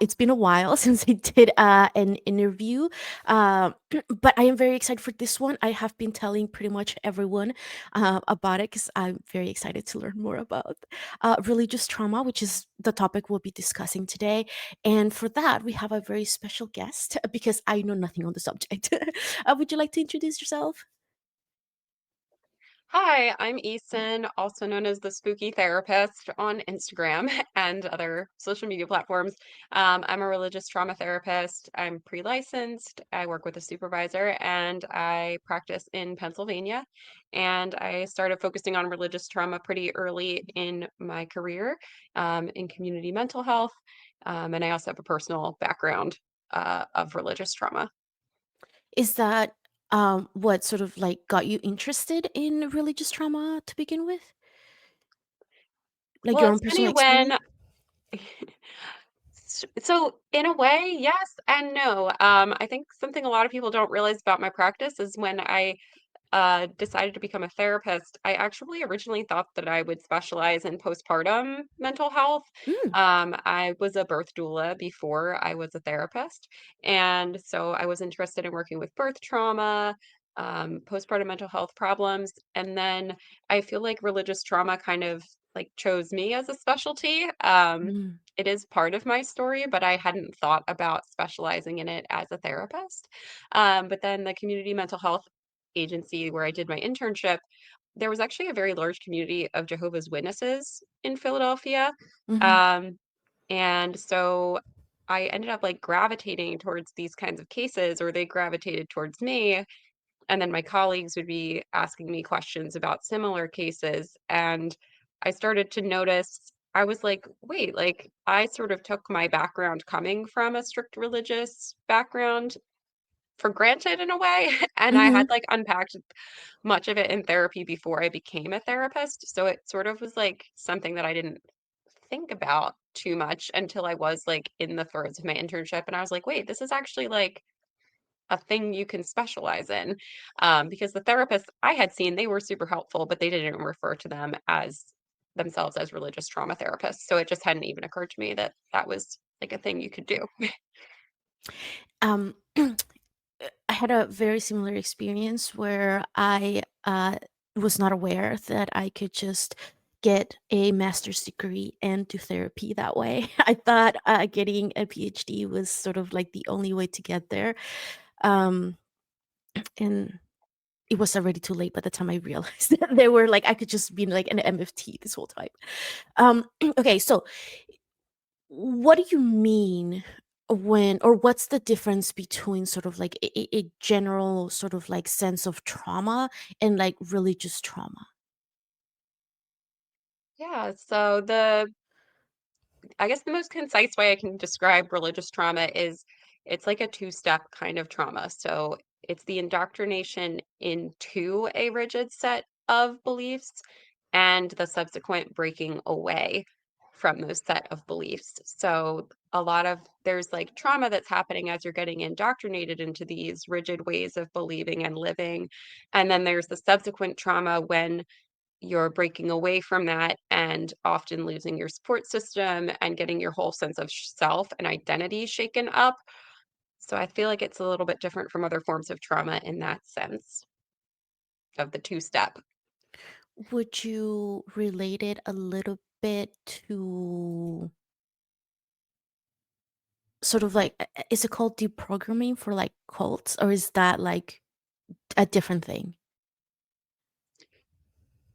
It's been a while since I did an interview, uh, but I am very excited for this one. I have been telling pretty much everyone about it because I'm very excited to learn more about religious trauma, which is the topic we'll be discussing today. And for that, we have a very special guest because I know nothing on the subject. Would you like to introduce yourself? Hi, I'm Easton, also known as the Spooky Therapist on Instagram and other social media platforms. I'm a religious trauma therapist. I'm pre-licensed. I work with a supervisor and I practice in Pennsylvania. And I started focusing on religious trauma pretty early in my career, in community mental health. And I also have a personal background of religious trauma. Is that what sort of like got you interested in religious trauma to begin with? Like Well, your own it's funny personal experience? when So in a way, yes and no. I think something a lot of people don't realize about my practice is when I decided to become a therapist, I actually originally thought that I would specialize in postpartum mental health. Mm, I was a birth doula before I was a therapist, and so I was interested in working with birth trauma, postpartum mental health problems, and then I feel like religious trauma kind of like chose me as a specialty. mm, It is part of my story, but I hadn't thought about specializing in it as a therapist. But then the community mental health agency where I did my internship, there was actually a very large community of Jehovah's Witnesses in Philadelphia. mhm, Um, and so I ended up like gravitating towards these kinds of cases, or they gravitated towards me. And then my colleagues would be asking me questions about similar cases. And I started to notice, I was like, wait, like I sort of took my background coming from a strict religious background for granted in a way. And I mhm. had like unpacked much of it in therapy before I became a therapist. So it sort of was like something that I didn't think about too much until I was like in the throes of my internship. And I was like, wait, this is actually like a thing you can specialize in. Because the therapists I had seen, they were super helpful, but they didn't refer to them as themselves as religious trauma therapists. So it just hadn't even occurred to me that that was like a thing you could do. Um, I had a very similar experience where I was not aware that I could just get a master's degree and do therapy that way. I thought getting a PhD was sort of like the only way to get there. Um, and it was already too late by the time I realized that they were like I could just be like an MFT this whole time. Okay, so what do you mean when or what's the difference between sort of like a general sort of like sense of trauma and like religious trauma? Yeah, so the I guess the most concise way I can describe religious trauma is it's like a two-step kind of trauma. So it's the indoctrination into a rigid set of beliefs and the subsequent breaking away from those set of beliefs. So a lot of there's like trauma that's happening as you're getting indoctrinated into these rigid ways of believing and living. And then there's the subsequent trauma when you're breaking away from that and often losing your support system and getting your whole sense of self and identity shaken up. So I feel like it's a little bit different from other forms of trauma in that sense of the two step. Would you relate it a little bit to sort of like is it called deprogramming for like cults or is that like a different thing?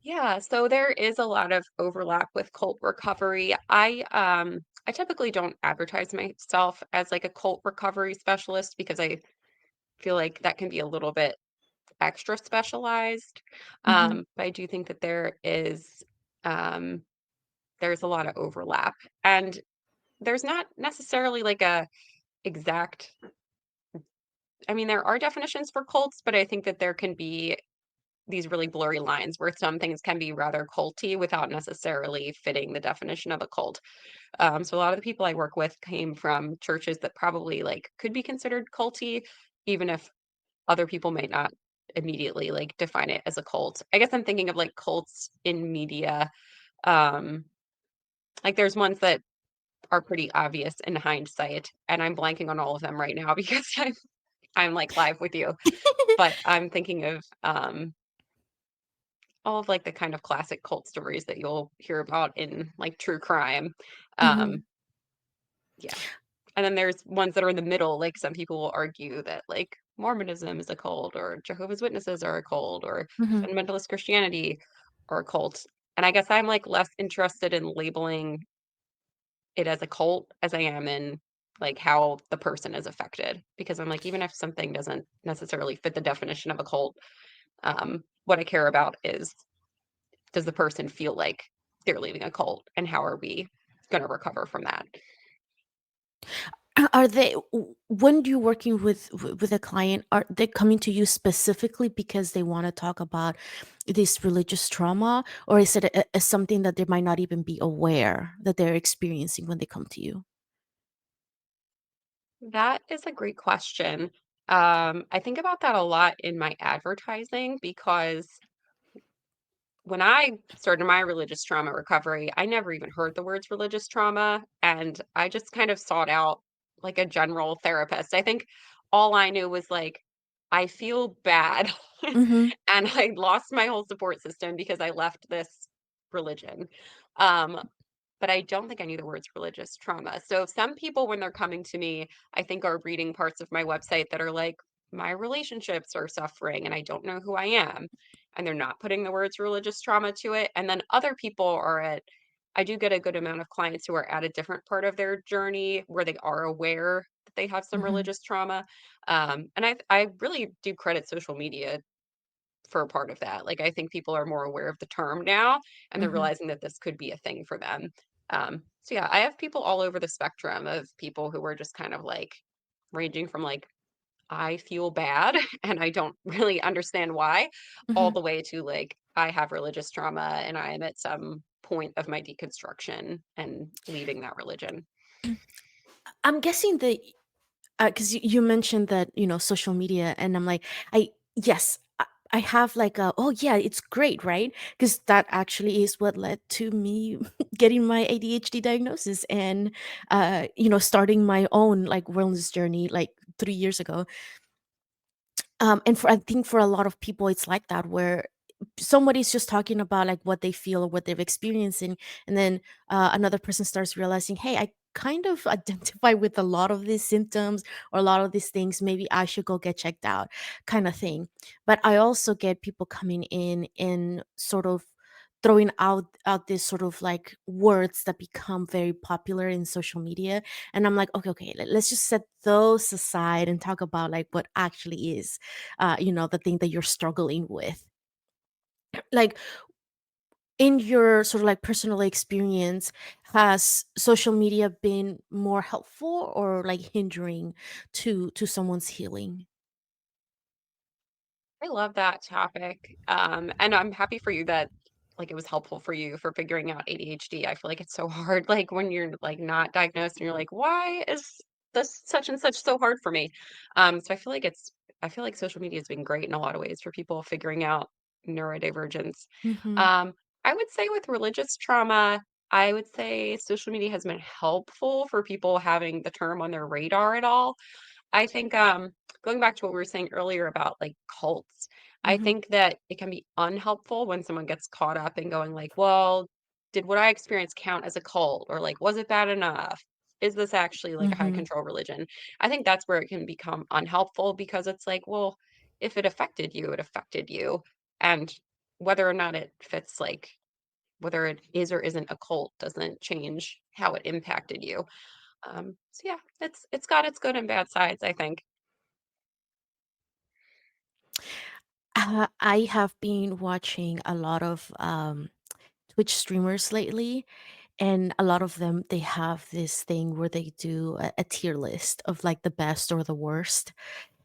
Yeah, so there is a lot of overlap with cult recovery. I typically don't advertise myself as like a cult recovery specialist because I feel like that can be a little bit extra specialized. Hmm. But I do think that um there's a lot of overlap. And there's not necessarily like a exact I mean, there are definitions for cults, but I think that there can be these really blurry lines where some things can be rather culty without necessarily fitting the definition of a cult. So a lot of the people I work with came from churches that probably like could be considered culty, even if other people might not immediately like define it as a cult. I guess I'm thinking of like cults in media. Um, like there's ones that are pretty obvious in hindsight, and I'm blanking on all of them right now because I'm, like, live with you. But I'm thinking of, all of, like, the kind of classic cult stories that you'll hear about in, like, true crime. Um, Mhm, yeah. And then there's ones that are in the middle, like, some people will argue that, like, Mormonism is a cult, or Jehovah's Witnesses are a cult, or mhm, fundamentalist Christianity are a cult. And I guess I'm, like, less interested in labeling it as a cult as I am in, like, how the person is affected, because I'm like, even if something doesn't necessarily fit the definition of a cult, what I care about is, does the person feel like they're leaving a cult, and how are we gonna recover from that? Are they when you're working with a client, are they coming to you specifically because they wanna talk about this religious trauma, or is it something that they might not even be aware that they're experiencing when they come to you? That is a great question. I think about that a lot in my advertising because when I started my religious trauma recovery, I never even heard the words religious trauma, and I just kind of sought out like a general therapist. I think all I knew was like, I feel bad. Mhm, And I lost my whole support system because I left this religion. Um, but I don't think I knew the words religious trauma. So some people, when they're coming to me, I think are reading parts of my website that are like, my relationships are suffering and I don't know who I am. And they're not putting the words religious trauma to it. And then other people are at, I do get a good amount of clients who are at a different part of their journey where they are aware that they have some mhm, religious trauma. And I really do credit social media for a part of that. Like, I think people are more aware of the term now, and they're mhm, realizing that this could be a thing for them. So yeah, I have people all over the spectrum of people who are just kind of like ranging from like, I feel bad and I don't really understand why, all mhm. the way to like, I have religious trauma and I am at some point of my deconstruction and leaving that religion. I'm guessing that, because you mentioned that, social media, and I'm like, I yes, I have like a, oh yeah, it's great, right? Because that actually is what led to me getting my ADHD diagnosis, and starting my own like wellness journey like 3 years ago. And for I think for a lot of people, it's like that, where somebody's just talking about like what they feel or what they're experiencing, and then another person starts realizing, hey, I kind of identify with a lot of these symptoms or a lot of these things, maybe I should go get checked out, kind of thing. But I also get people coming in and sort of throwing out this sort of like words that become very popular in social media, and I'm like, okay, okay, let's just set those aside and talk about like what actually is the thing that you're struggling with. Like, in your sort of like personal experience, has social media been more helpful or like hindering to someone's healing? I love that topic. And I'm happy for you that like it was helpful for you for figuring out ADHD. I feel like it's so hard, like when you're like not diagnosed and you're like, why is this such and such so hard for me? So I feel like social media has been great in a lot of ways for people figuring out neurodivergence. Mhm, Um, I would say with religious trauma, I would say social media has been helpful for people having the term on their radar at all. I think, going back to what we were saying earlier about like cults, I mhm, think that it can be unhelpful when someone gets caught up in going like, well, did what I experienced count as a cult? Or like, was it bad enough? Is this actually like a high mhm, control religion? I think that's where it can become unhelpful because it's like, well, if it affected you, it affected you. And whether or not it fits like whether it is or isn't a cult doesn't change how it impacted you. So yeah, it's got its good and bad sides, I think. I have been watching a lot of Twitch streamers lately, and a lot of them, they have this thing where they do a tier list of like the best or the worst.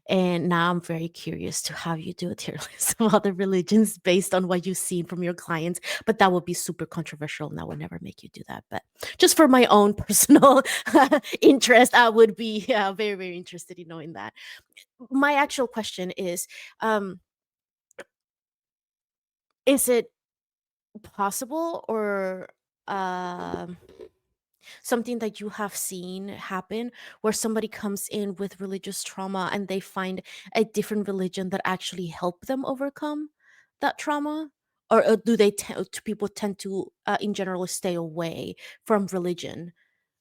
And now I'm very curious to have you do a tier list of other religions based on what you've seen from your clients. But that would be super controversial, and I would never make you do that. But just for my own personal interest, I would be very, very interested in knowing that. My actual question um, is it possible, or um something that you have seen happen where somebody comes in with religious trauma and they find a different religion that actually help them overcome that trauma? Or do do people tend to, in general, stay away from religion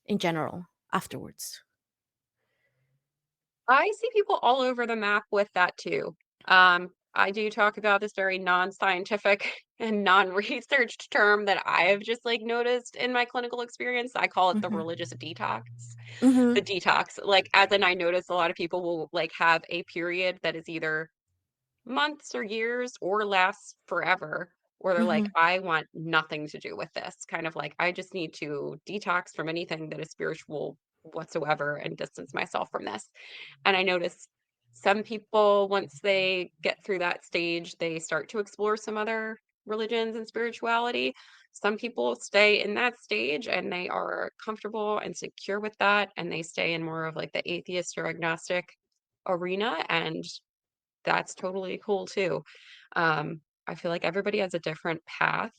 in general afterwards? I see people all over the map with that too. I do talk about this very non-scientific and non-researched term that I have just like noticed in my clinical experience. I call it the Mhm. religious detox. Mhm. The detox, like as in I notice a lot of people will like have a period that is either months or years or lasts forever, where they're like, Mhm. I want nothing to do with this. Kind of like, I just need to detox from anything that is spiritual whatsoever and distance myself from this. And I notice some people, once they get through that stage, they start to explore some other religions and spirituality. Some people stay in that stage and they are comfortable and secure with that, and they stay in more of like the atheist or agnostic arena. And that's totally cool too. I feel like everybody has a different path.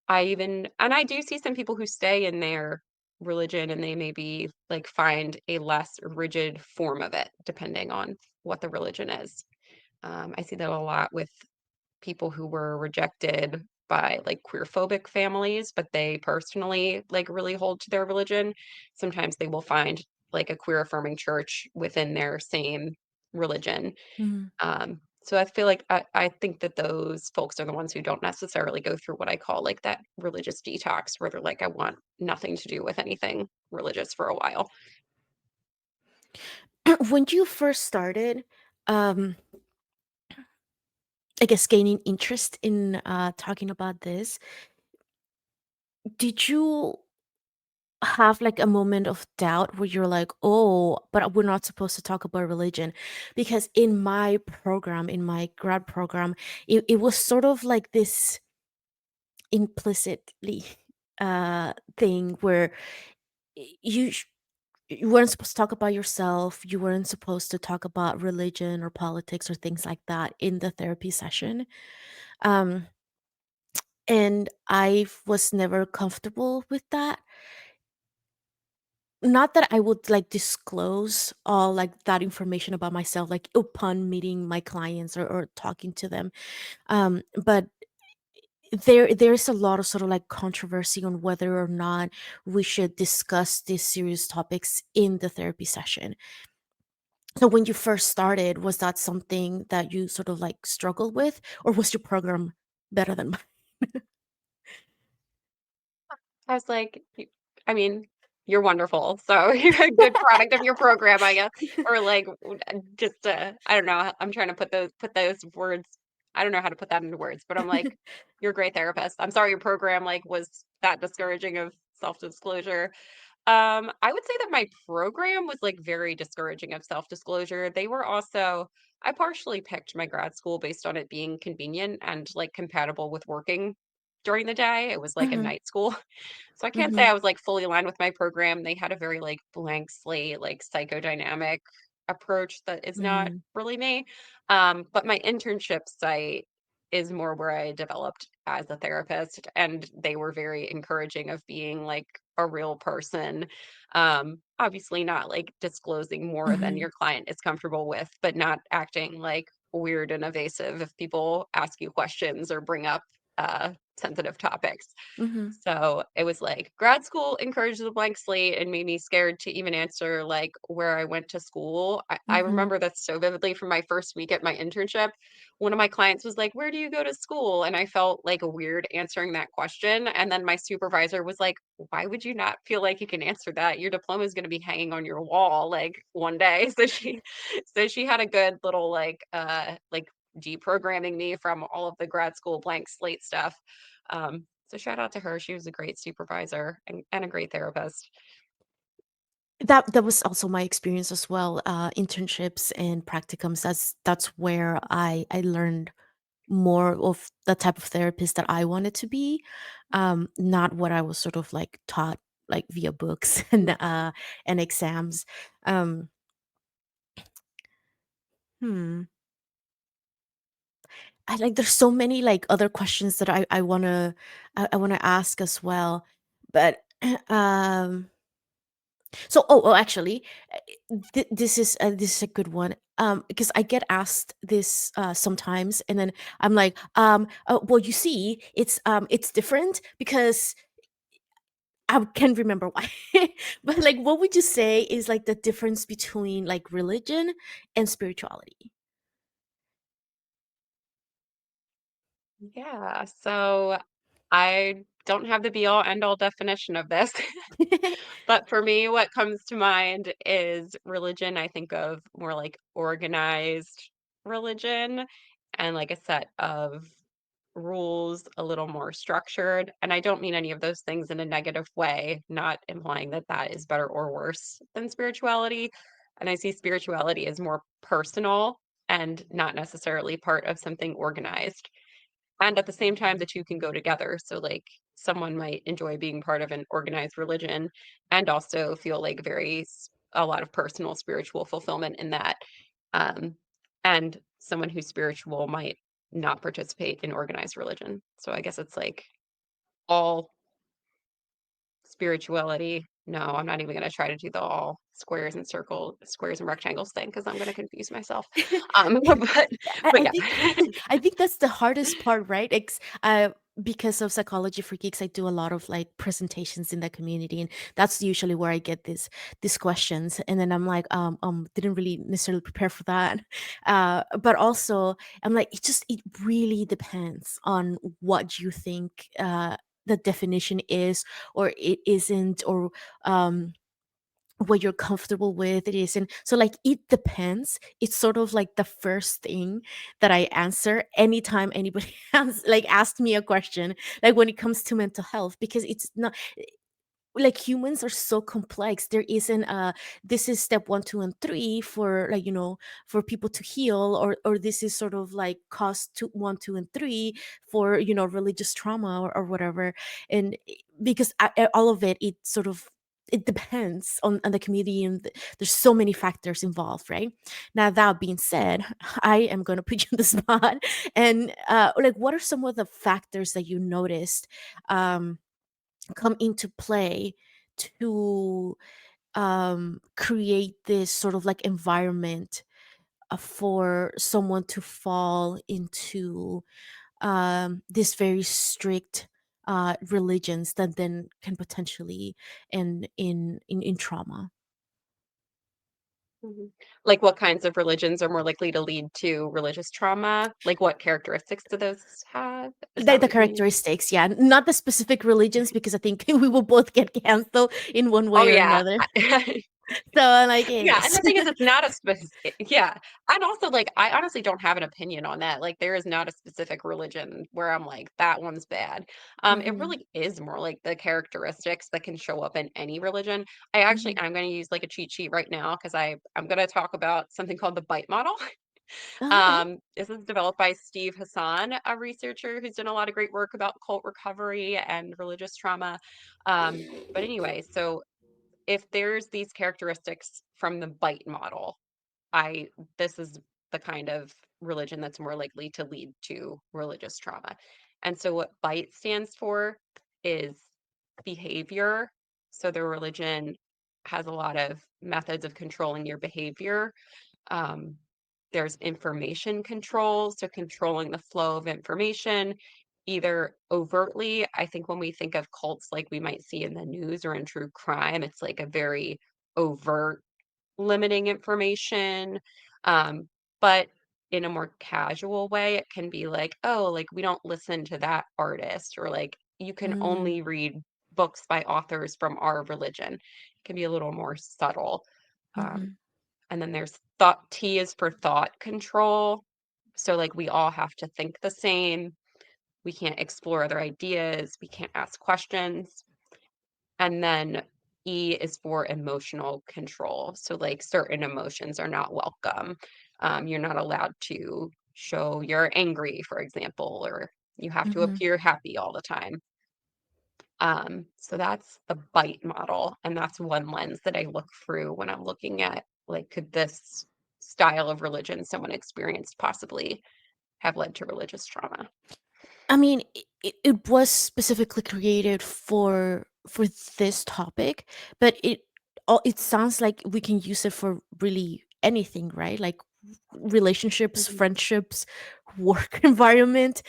And I do see some people who stay in their religion and they maybe like find a less rigid form of it, depending on what the religion is. I see that a lot with people who were rejected by like queer phobic families, but they personally like really hold to their religion. Sometimes they will find like a queer affirming church within their same religion. Mhm. So I feel like I think that those folks are the ones who don't necessarily go through what I call like that religious detox where they're like, I want nothing to do with anything religious for a while. When you first started, um, I guess gaining interest in talking about this, did you have like a moment of doubt where you're like, oh, but we're not supposed to talk about religion? Because in my program, in my grad program, it was sort of like this implicitly thing where y- you sh- you weren't supposed to talk about yourself, you weren't supposed to talk about religion or politics or things like that in the therapy session. um and I was never comfortable with that. Not that I would like disclose all like that information about myself, like upon meeting my clients or talking to them. But there's a lot of sort of like controversy on whether or not we should discuss these serious topics in the therapy session. So when you first started, was that something that you sort of like struggled with, or was your program better than mine? I was like, I mean, you're wonderful. So you're a good product of your program, I guess. Or like just I don't know. I'm trying to put those words. I don't know how to put that into words, but I'm like, you're a great therapist. I'm sorry your program like was that discouraging of self-disclosure. I would say that my program was, like, very discouraging of self-disclosure. They were also I partially picked my grad school based on it being convenient and, like, compatible with working during the day. It was like a Mhm, night school. So I can't say mhm, I was, like, fully aligned with my program. They had a very, like, blank slate, like, psychodynamic approach that is not mm, really me. But my internship site is more where I developed as a therapist, and they were very encouraging of being, like, a real person. Obviously not, like, disclosing more than mhm, your client is comfortable with, but not acting, like, weird and evasive if people ask you questions or bring up, sensitive topics. mhm, So it was like grad school encouraged the blank slate and made me scared to even answer like where I went to school. I mhm, remember that so vividly from my first week at my internship. One of my clients was like, where do you go to school? And I felt like a weird answering that question. And then my supervisor was like, why would you not feel like you can answer that? Your diploma is going to be hanging on your wall like one day. So she had a good little like deprogramming me from all of the grad school blank slate stuff. So shout out to her. She was a great supervisor and a great therapist. That was also my experience as well. Internships and practicums. That's where I learned more of the type of therapist that I wanted to be, not what I was sort of like taught like via books and exams. Um, hmm. I like there's so many like other questions that I wanna ask as well, but So, actually, this is a good one. Because I get asked this sometimes, and then I'm like, well, you see, it's different because I can't remember why. But like, what would you say is like the difference between like religion and spirituality? Yeah, so I don't have the be all end all definition of this. But for me, what comes to mind is religion. I think of more like organized religion and like a set of rules, a little more structured. And I don't mean any of those things in a negative way, not implying that that is better or worse than spirituality. And I see spirituality as more personal and not necessarily part of something organized. And at the same time, the two can go together. So, like, someone might enjoy being part of an organized religion and also feel like a lot of personal spiritual fulfillment in that. Um, and someone who's spiritual might not participate in organized religion. So, I guess it's like all spirituality. No, I'm not even going to try to do the all squares and rectangles thing because I'm going to confuse myself. But, I yeah. think I think that's the hardest part, right? Because of Psychology for Geeks, I do a lot of like presentations in the community, and that's usually where I get these questions. And then I'm like, didn't really necessarily prepare for that. But also, I'm like, it really depends on what you think the definition is, or it isn't, or um what you're comfortable with it is. And so like it depends, it's sort of like the first thing that I answer anytime anybody has like asked me a question, like when it comes to mental health, because it's not like humans are so complex. There isn't a this is step one, two, and three for like, for people to heal, or this is sort of like cost two, one, two, and three for religious trauma, or whatever. And because all of it sort of it depends on the community, and there's so many factors involved, right? Now, that being said, I am going to put you on the spot. And like, what are some of the factors that you noticed um come into play to create this sort of like environment for someone to fall into this very strict religions that then can potentially end in trauma? Mhm. Like, what kinds of religions are more likely to lead to religious trauma? Like, what characteristics do those have? Is that The what you mean? characteristics, yeah, not the specific religions, because I think we will both get canceled in one Oh, way or yeah. another. So I'm like, Yeah, and yes. the thing is it's not a specific yeah, and also, like, I honestly don't have an opinion on that, like, there is not a specific religion where I'm like, "That one's bad." It Hmm. really is more like the characteristics that can show up in any religion. Hmm. I'm gonna use, like, a cheat sheet right now because I'm gonna talk about something called the bite model. Oh, okay. This is developed by Steve Hassan, a researcher who's done a lot of great work about cult recovery and religious trauma. But anyway, so if there's these characteristics from the bite model, I this is the kind of religion that's more likely to lead to religious trauma. And so what bite stands for is behavior. So the religion has a lot of methods of controlling your behavior. um, there's information control, so controlling the flow of information, either overtly. I think when we think of cults like we might see in the news or in true crime, it's like a very overt limiting information. Um, but in a more casual way, it can be like, oh, like we don't listen to that artist, or like you can Mm-hmm. only read books by authors from our religion. It can be a little more subtle. Um, Mm-hmm. and then there's thought T is for thought control. So like we all have to think the same. We can't explore other ideas. We can't ask questions. And then E is for emotional control. So like certain emotions are not welcome. You're not allowed to show you're angry, for example, or you have to Mm-hmm. appear happy all the time. So that's the bite model, and that's one lens that I look through when I'm looking at like, could this style of religion someone experienced possibly have led to religious trauma? I mean, it was specifically created for this topic, but it all it sounds like we can use it for really anything, right? Like relationships, Mhm. friendships, work environment.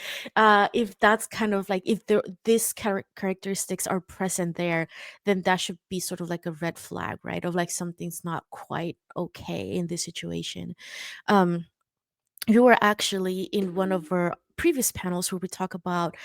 If that's kind of like if there these characteristics are present there, then that should be sort of like a red flag, right? Of like something's not quite okay in this situation. Um, you were actually in one of our previous panels where we talk about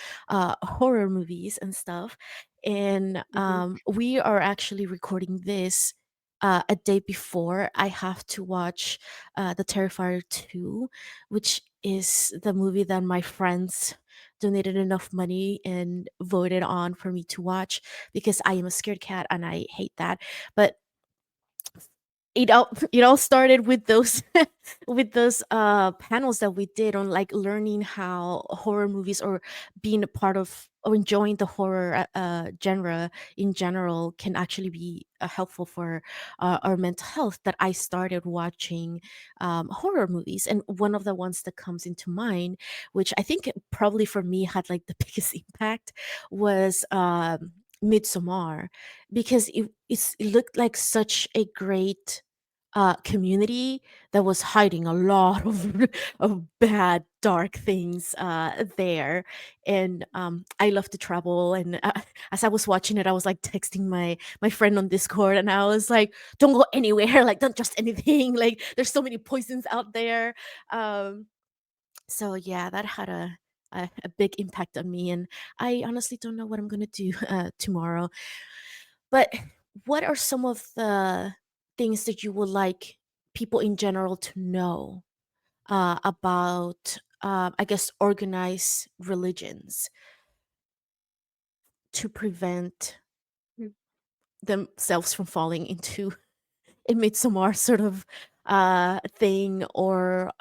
horror movies and stuff, and Mhm. we are actually recording this a day before I have to watch the Terrifier 2, which is the movie that my friends donated enough money and voted on for me to watch because I am a scared cat and I hate that. But it all started with those with those panels that we did on like learning how horror movies or being a part of or enjoying the horror genre in general can actually be helpful for our mental health, that I started watching horror movies. And one of the ones that comes into mind, which I think probably for me had like the biggest impact, was Midsommar, because it looked like such a great community that was hiding a lot of of bad, dark things there. And I love to travel, and as I was watching it, I was like texting my friend on Discord, and I was like, "Don't go anywhere, like don't trust anything. Like there's so many poisons out there." Um, so yeah, that had a big impact on me, and I honestly don't know what I'm gonna do tomorrow. But what are some of the things that you would like people in general to know about, I guess, organized religions to prevent Mm. themselves from falling into a Midsommar sort of thing, or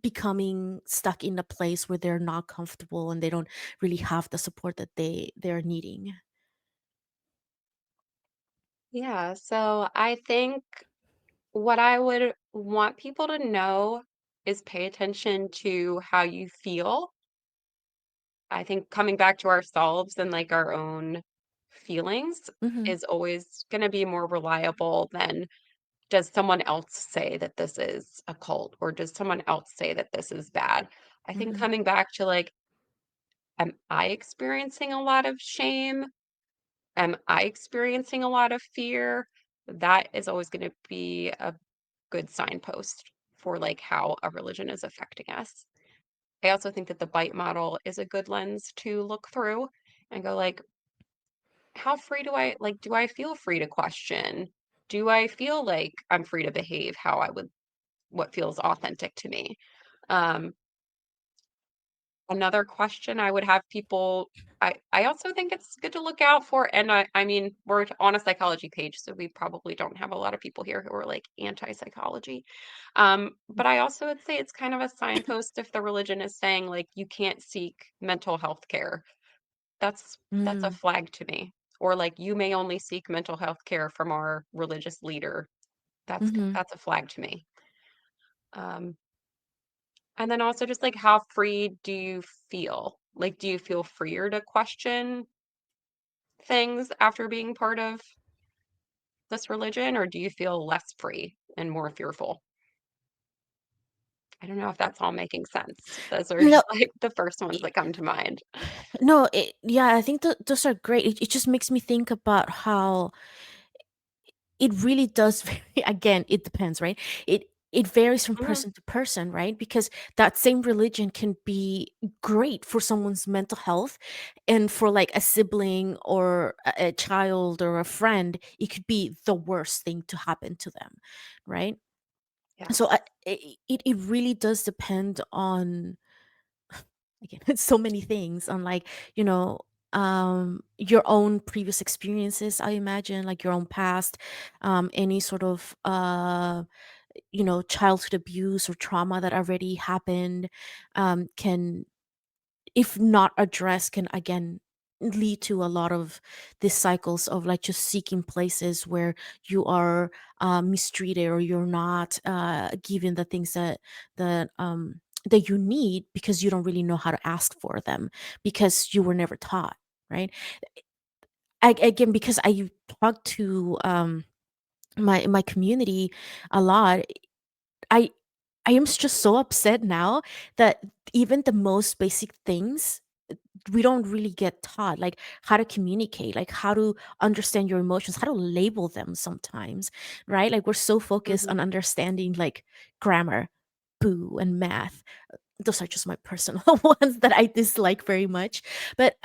becoming stuck in a place where they're not comfortable and they don't really have the support that they're needing? Yeah, so I think what I would want people to know is pay attention to how you feel. I think coming back to ourselves and like our own feelings Hmm. is always going to be more reliable than does someone else say that this is a cult or does someone else say that this is bad. I think Hmm. coming back to like, am I experiencing a lot of shame? Am I experiencing a lot of fear? That is always going to be a good signpost for like how a religion is affecting us. I also think that the bite model is a good lens to look through and go like, how free do I like do I feel free to question? Do I feel like I'm free to behave how I would what feels authentic to me? Um, Another question I would have people I also think it's good to look out for, and I mean, we're on a psychology page, so we probably don't have a lot of people here who are like anti-psychology. But I also would say it's kind of a signpost if the religion is saying like you can't seek mental health care. That's a Hmm. flag to me. Or like you may only seek mental health care from our religious leader. Hmm. That's a flag to me. Um, And then also just like how free do you feel? Like, do you feel freer to question things after being part of this religion, or do you feel less free and more fearful? I don't know if that's all making sense. Those are No, just like the first ones that come to mind. no, yeah, I think those are great. It just makes me think about how it really does vary. Again, it depends, right? It varies from Mhm. person to person, right? Because that same religion can be great for someone's mental health, and for like a sibling or a child or a friend, it could be the worst thing to happen to them, right? So Yes. it really does depend on, again, it's so many things, on like, you know, your own previous experiences, I imagine, like your own past, any sort of childhood abuse or trauma that already happened, can, if not addressed, can again lead to a lot of these cycles of like just seeking places where you are mistreated, or you're not given the things that you need, because you don't really know how to ask for them, because you were never taught, right? Again, because I talked to my community a lot. I I am just so upset now that even the most basic things we don't really get taught, like how to communicate, like how to understand your emotions, how to label them sometimes, right? Like we're so focused on Mhm. understanding like grammar, boo, and math. Those are just my personal ones that I dislike very much. But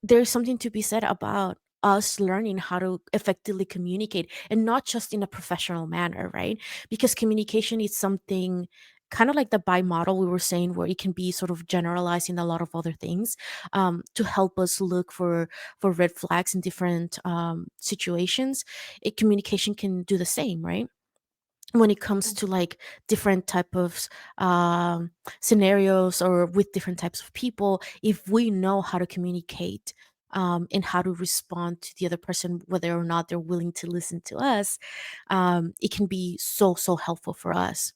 there's something to be said about us learning how to effectively communicate, and not just in a professional manner, right? Because communication is something kind of like the bimodal we were saying, where it can be sort of generalized in a lot of other things, to help us look for red flags in different situations. Communication can do the same, right? When it comes to like different type of scenarios, or with different types of people, if we know how to communicate, and how to respond to the other person, whether or not they're willing to listen to us, it can be so helpful for us.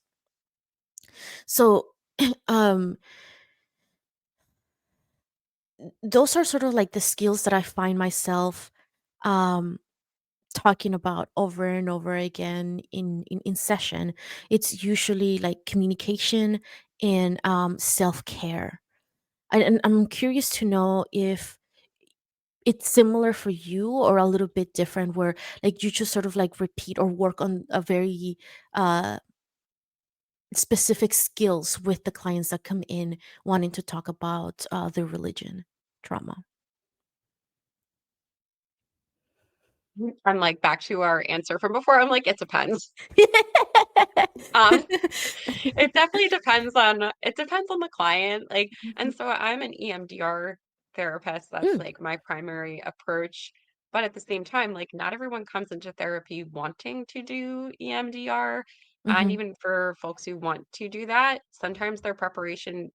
So um those are sort of like the skills that I find myself um talking about over and over again in session. It's usually like communication and self-care. And I'm curious to know if it's similar for you, or a little bit different, where like you just sort of like repeat or work on a very uh specific skills with the clients that come in wanting to talk about their religion trauma. I'm like back to our answer from before. I'm like, it depends. Um, it definitely depends on the client. Like, and Mhm. so I'm an EMDR therapist. That's Mm, like my primary approach. But at the same time, like not everyone comes into therapy wanting to do EMDR. And mhm, even for folks who want to do that, sometimes their preparation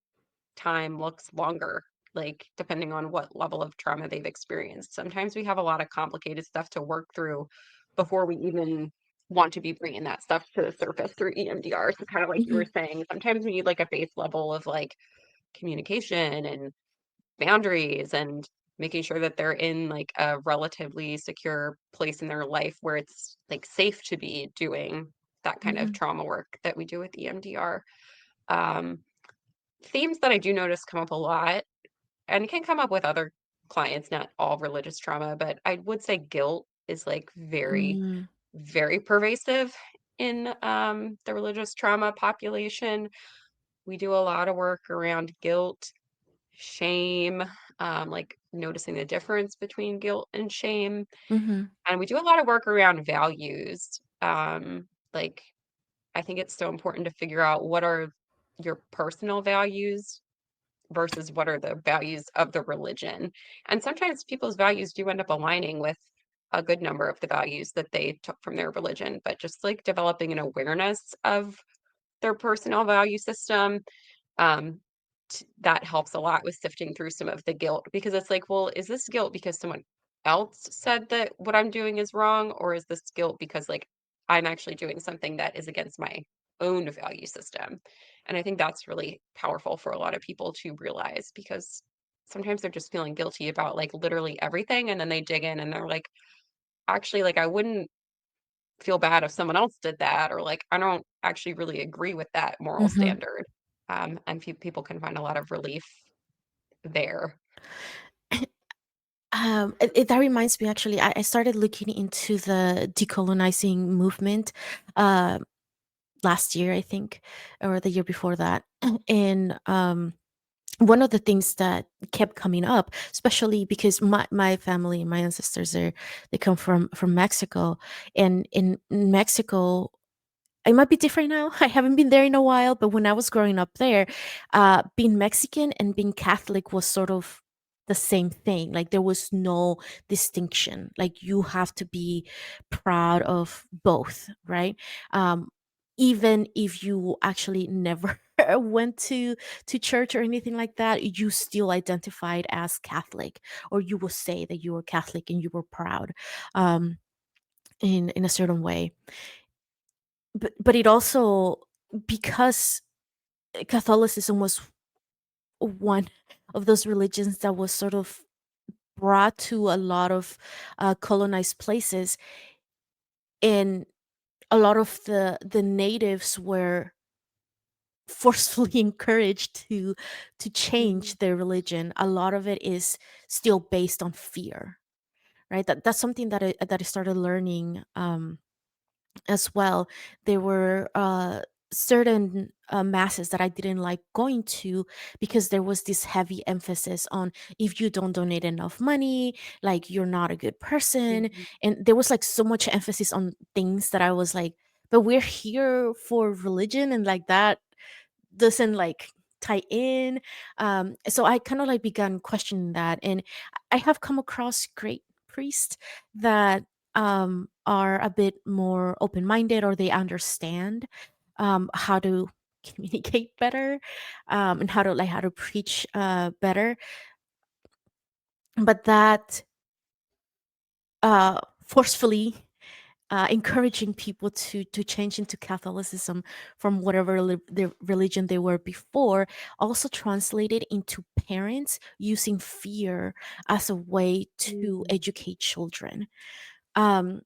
time looks longer, like depending on what level of trauma they've experienced. Sometimes we have a lot of complicated stuff to work through before we even want to be bringing that stuff to the surface through EMDR. So kind of like you mhm, were saying, sometimes we need like a base level of like communication and boundaries and making sure that they're in like a relatively secure place in their life where it's like safe to be doing that kind of mhm, trauma work that we do with EMDR. Um, Themes that I do notice come up a lot and it can come up with other clients, not all religious trauma, but I would say guilt is like very, mm, very pervasive in the religious trauma population. We do a lot of work around guilt, shame, like noticing the difference between guilt and shame. mhm, And we do a lot of work around values. Like, I think it's so important to figure out what are your personal values versus what are the values of the religion. And sometimes people's values do end up aligning with a good number of the values that they took from their religion, but just like developing an awareness of their personal value system, um, that helps a lot with sifting through some of the guilt because it's like, well, is this guilt because someone else said that what I'm doing is wrong, or is this guilt because like I'm actually doing something that is against my own value system? And I think that's really powerful for a lot of people to realize because sometimes they're just feeling guilty about like literally everything, and then they dig in and they're like, actually, like I wouldn't feel bad if someone else did that, or like I don't actually really agree with that moral mhm. standard. And people can find a lot of relief there. That reminds me, actually, I started looking into the decolonizing movement uh, last year, I think, or the year before that. And one of the things that kept coming up, especially because my family, my ancestors are, they come from Mexico, and in Mexico, it might be different now. I haven't been there in a while, but when I was growing up there, being Mexican and being Catholic was sort of the same thing. Like there was no distinction. Like you have to be proud of both, right? Um, Even if you actually never went to church or anything like that, you still identified as Catholic, or you will say that you were Catholic and you were proud, um, in a certain way. But it also, because Catholicism was one of those religions that was sort of brought to a lot of colonized places, and a lot of the natives were forcefully encouraged to Mhm. change their religion. A lot of it is still based on fear, right? That's something that I started learning as well. There were certain masses that I didn't like going to because there was this heavy emphasis on, if you don't donate enough money, like you're not a good person. Mhm. And there was like so much emphasis on things that I was like, but we're here for religion, and like that doesn't like tie in. So I kind of like began questioning that, and I have come across great priests that are a bit more open-minded, or they understand how to communicate better, and how to preach better. But that forcefully encouraging people to change into Catholicism from whatever the religion they were before also translated into parents using fear as a way to Mm. educate children. Um,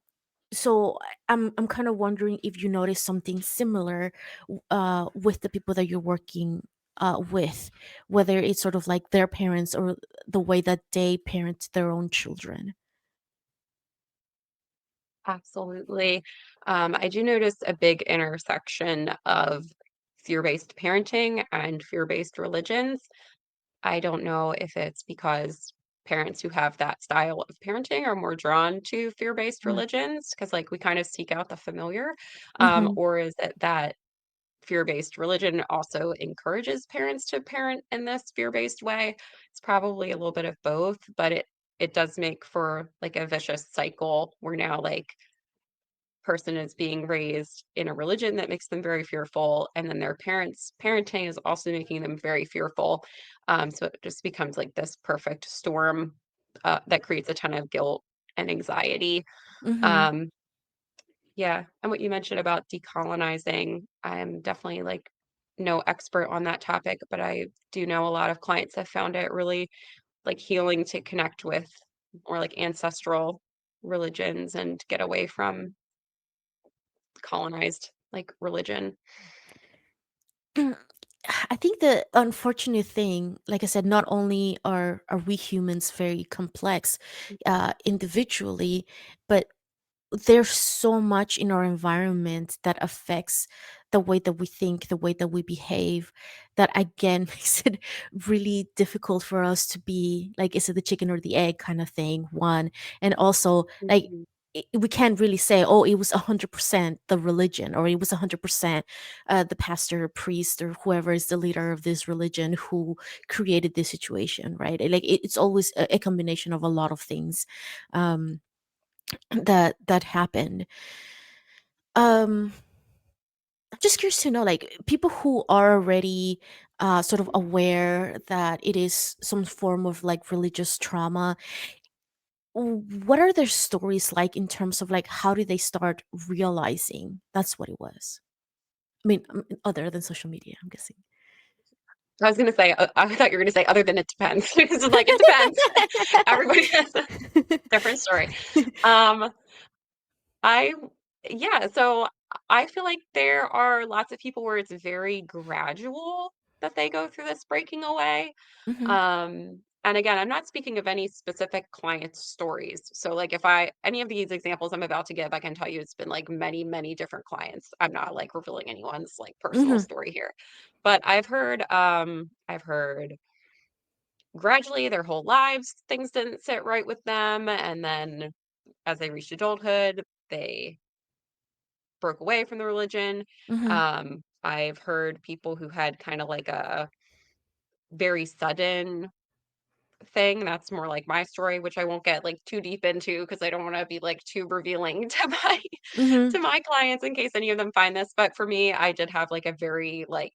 so I'm kind of wondering if you notice something similar with the people that you're working with, whether it's sort of like their parents or the way that they parent their own children. Absolutely. I do notice a big intersection of fear-based parenting and fear-based religions. I don't know if it's because parents who have that style of parenting are more drawn to fear-based religions because, like, we kind of seek out the familiar, Mm-hmm. or is it that fear-based religion also encourages parents to parent in this fear-based way? It's probably a little bit of both, but it does make for like a vicious cycle where now like person is being raised in a religion that makes them very fearful, and then their parents parenting is also making them very fearful. So it just becomes like this perfect storm that creates a ton of guilt and anxiety. Mm-hmm. um, yeah, and what you mentioned about decolonizing, I'm definitely like no expert on that topic, but I do know a lot of clients have found it really like healing to connect with more like ancestral religions and get away from colonized, like, religion. I think the unfortunate thing, like I said, not only are we humans very complex individually, but there's so much in our environment that affects the way that we think, the way that we behave, that again makes it really difficult for us to be like, is it the chicken or the egg kind of thing? One, and also like Mhm, we can't really say, oh, it was 100% the religion, or it was 100% the pastor, priest, or whoever is the leader of this religion who created this situation, right? Like it's always a combination of a lot of things. Um, that happened. Um, I'm just curious to know, like, people who are already sort of aware that it is some form of like religious trauma. What are their stories like in terms of like how did they start realizing that's what it was? I mean, other than social media, I'm guessing. I was gonna say, I thought you were gonna say other than it depends. Because it's like, it depends. Everybody has a different story. Um, I yeah, so I feel like there are lots of people where it's very gradual that they go through this breaking away. Hmm. And again, I'm not speaking of any specific client stories. So like if any of these examples I'm about to give, I can tell you it's been like many, many different clients. I'm not like revealing anyone's like personal Hmm. story here. But I've heard gradually their whole lives things didn't sit right with them, and then as they reached adulthood, they broke away from the religion. Hmm. I've heard people who had kind of like a very sudden thing. That's more like my story, which I won't get like too deep into because I don't want to be like too revealing to my Hmm. to my clients in case any of them find this. But for me, I did have like a very like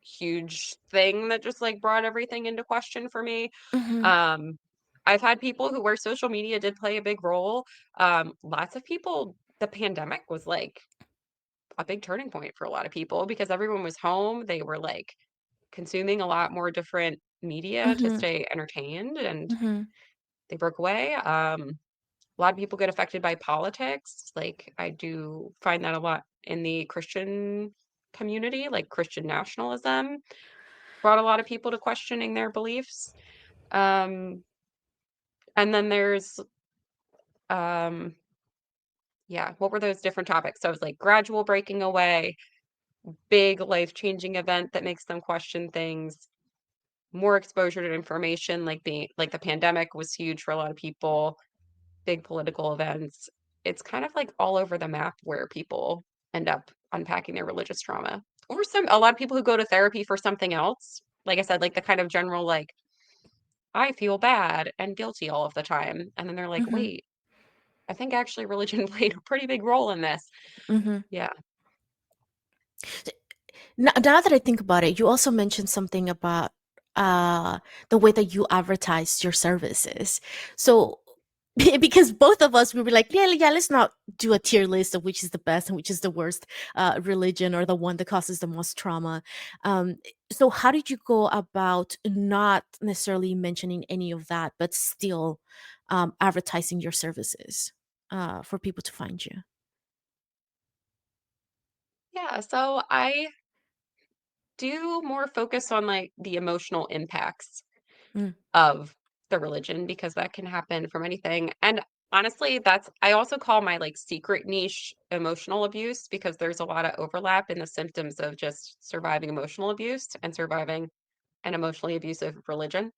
huge thing that just like brought everything into question for me. Hmm. Um, I've had people who where social media did play a big role. Lots of people, the pandemic was like a big turning point for a lot of people because everyone was home. They were like consuming a lot more different media to Hmm. stay entertained, and Hmm. they broke away. A lot of people get affected by politics. Like, I do find that a lot in the Christian community, like Christian nationalism brought a lot of people to questioning their beliefs. Um, and then there's, um, yeah, what were those different topics? So it was like gradual breaking away, big life-changing event that makes them question things, more exposure to information, like being like the pandemic was huge for a lot of people, big political events. It's kind of like all over the map where people end up unpacking their religious trauma. Or a lot of people who go to therapy for something else. Like I said, like the kind of general like I feel bad and guilty all of the time. And then they're like, Mhm, "Wait, I think actually religion played a pretty big role in this." mhm. Yeah. Now that I think about it, you also mentioned something about the way that you advertise your services. So, because both of us, we were like, yeah, yeah, let's not do a tier list of which is the best and which is the worst religion or the one that causes the most trauma. Um, so, how did you go about not necessarily mentioning any of that, but still advertising your services for people to find you? Yeah, so I do more focus on like the emotional impacts Mm, of the religion because that can happen from anything. And honestly, that's I also call my like secret niche emotional abuse because there's a lot of overlap in the symptoms of just surviving emotional abuse and surviving an emotionally abusive religion.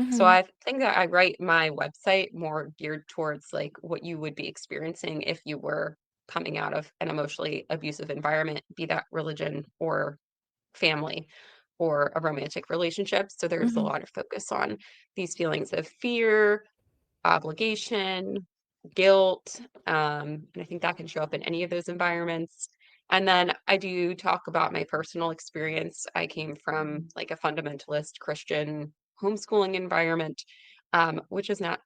So mhm, I think that I write my website more geared towards like what you would be experiencing if you were coming out of an emotionally abusive environment, be that religion or family or a romantic relationship. So there's a mhm, lot of focus on these feelings of fear, obligation, guilt. And I think that can show up in any of those environments. And then I do talk about my personal experience. I came from like a fundamentalist Christian homeschooling environment, which is not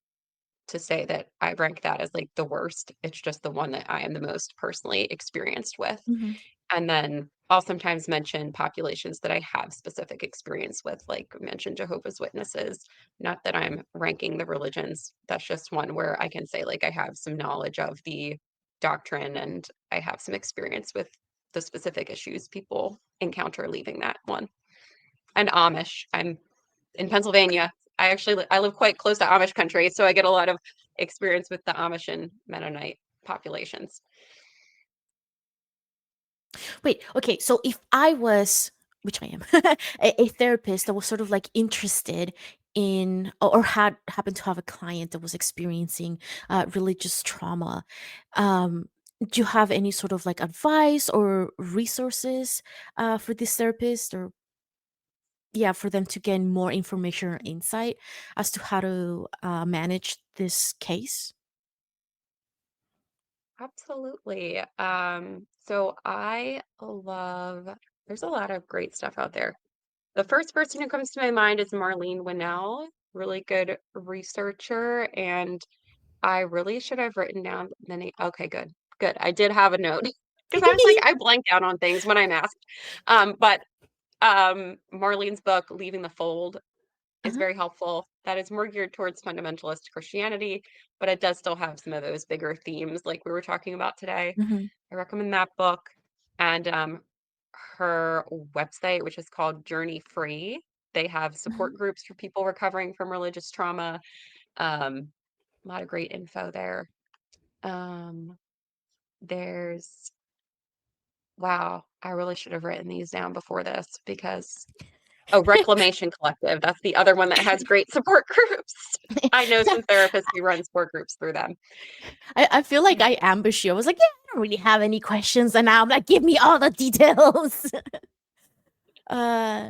to say that I rank that as like the worst. It's just the one that I am the most personally experienced with. mhm. And then I'll sometimes mention populations that I have specific experience with, like mention Jehovah's Witnesses. Not that I'm ranking the religions. That's just one where I can say, like, I have some knowledge of the doctrine and I have some experience with the specific issues people encounter leaving that one. And Amish. I'm in Pennsylvania. I live quite close to Amish country, so I get a lot of experience with the Amish and Mennonite populations. Wait, okay, so if I was, which I am, a therapist that was sort of like interested in or had happened to have a client that was experiencing religious trauma, um, do you have any sort of like advice or resources for this therapist or yeah, for them to gain more information or insight as to how to manage this case? Absolutely. So I love, there's a lot of great stuff out there. The first person who comes to my mind is Marlene Winnell, really good researcher. And I really should have written down the name. Okay, good. Good. I did have a note because I was like, I blank out on things when I'm asked. But Marlene's book, Leaving the Fold, is Uh-huh. very helpful. That is more geared towards fundamentalist Christianity, but it does still have some of those bigger themes like we were talking about today. Mhm, I recommend that book and her website, which is called Journey Free. They have uh-huh. support groups for people recovering from religious trauma. Um, a lot of great info there. Um, there's wow, I really should have written these down before this because oh, Reclamation Collective, that's the other one that has great support groups. I know some therapists who run support groups through them. I feel like I ambushed you. I was like, "Yeah, I don't really have any questions," and now I'm like, "Give me all the details."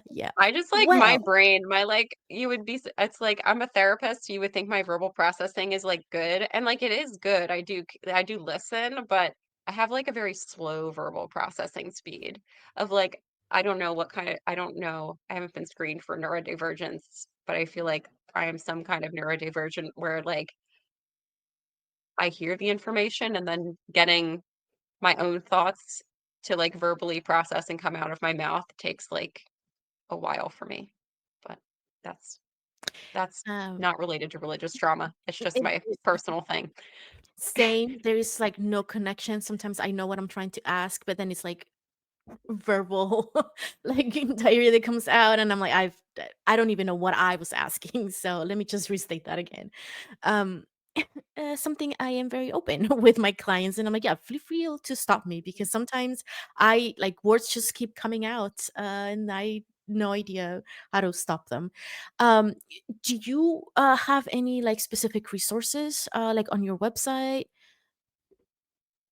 Yeah. I just like my Well, brain, my like you would be it's like I'm a therapist, you would think my verbal processing is like good and like it is good. I do listen, but I have like a very slow verbal processing speed of like I don't know what kind of I don't know. I haven't been screened for neurodivergence, but I feel like I am some kind of neurodivergent where like I hear the information and then getting my own thoughts to like verbally process and come out of my mouth takes like a while for me. But that's that's um, not related to religious trauma. It's just it my personal thing. Same. There is like no connection. Sometimes I know what I'm trying to ask, but then it's like verbal like diarrhea that comes out, and I'm like, I don't even know what I was asking. So let me just restate that again. Um, something I am very open with my clients, and I'm like, yeah, feel free to stop me because sometimes I like words just keep coming out, and I no idea how to stop them. Um, do you have any like specific resources like on your website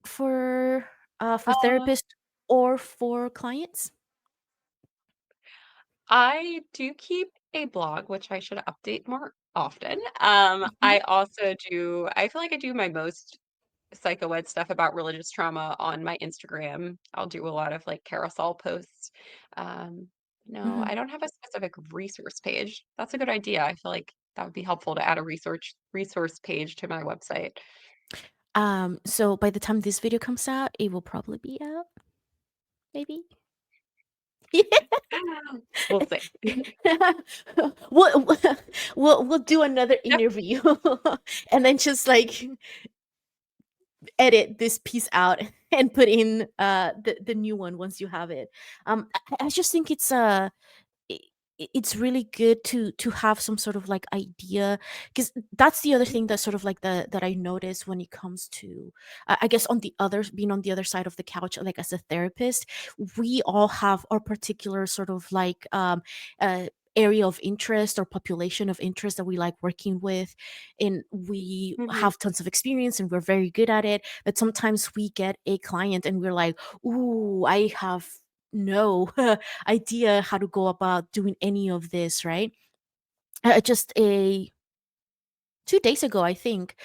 for Uh, therapists or for clients? I do keep a blog, which I should update more often. Mhm, I also do, I feel like I do my most psycho ed stuff about religious trauma on my Instagram. I'll do a lot of like carousel posts. Um, no, mhm. I don't have a specific resource page. That's a good idea. I feel like that would be helpful to add a resource page to my website. So by the time this video comes out, it will probably be out, maybe? We'll see. We'll we'll do another Yep. interview and then just, like, edit this piece out and put in, the new one once you have it. I just think i- it's really good to have some sort of like idea because that's the other thing that sort of like that I notice when it comes to I guess on the other being on the other side of the couch like as a therapist we all have our particular sort of like uh area of interest or population of interest that we like working with and we Mhm. have tons of experience and we're very good at it but sometimes we get a client and we're like ooh I have no idea how to go about doing any of this, right? Just a 2 days ago, I think,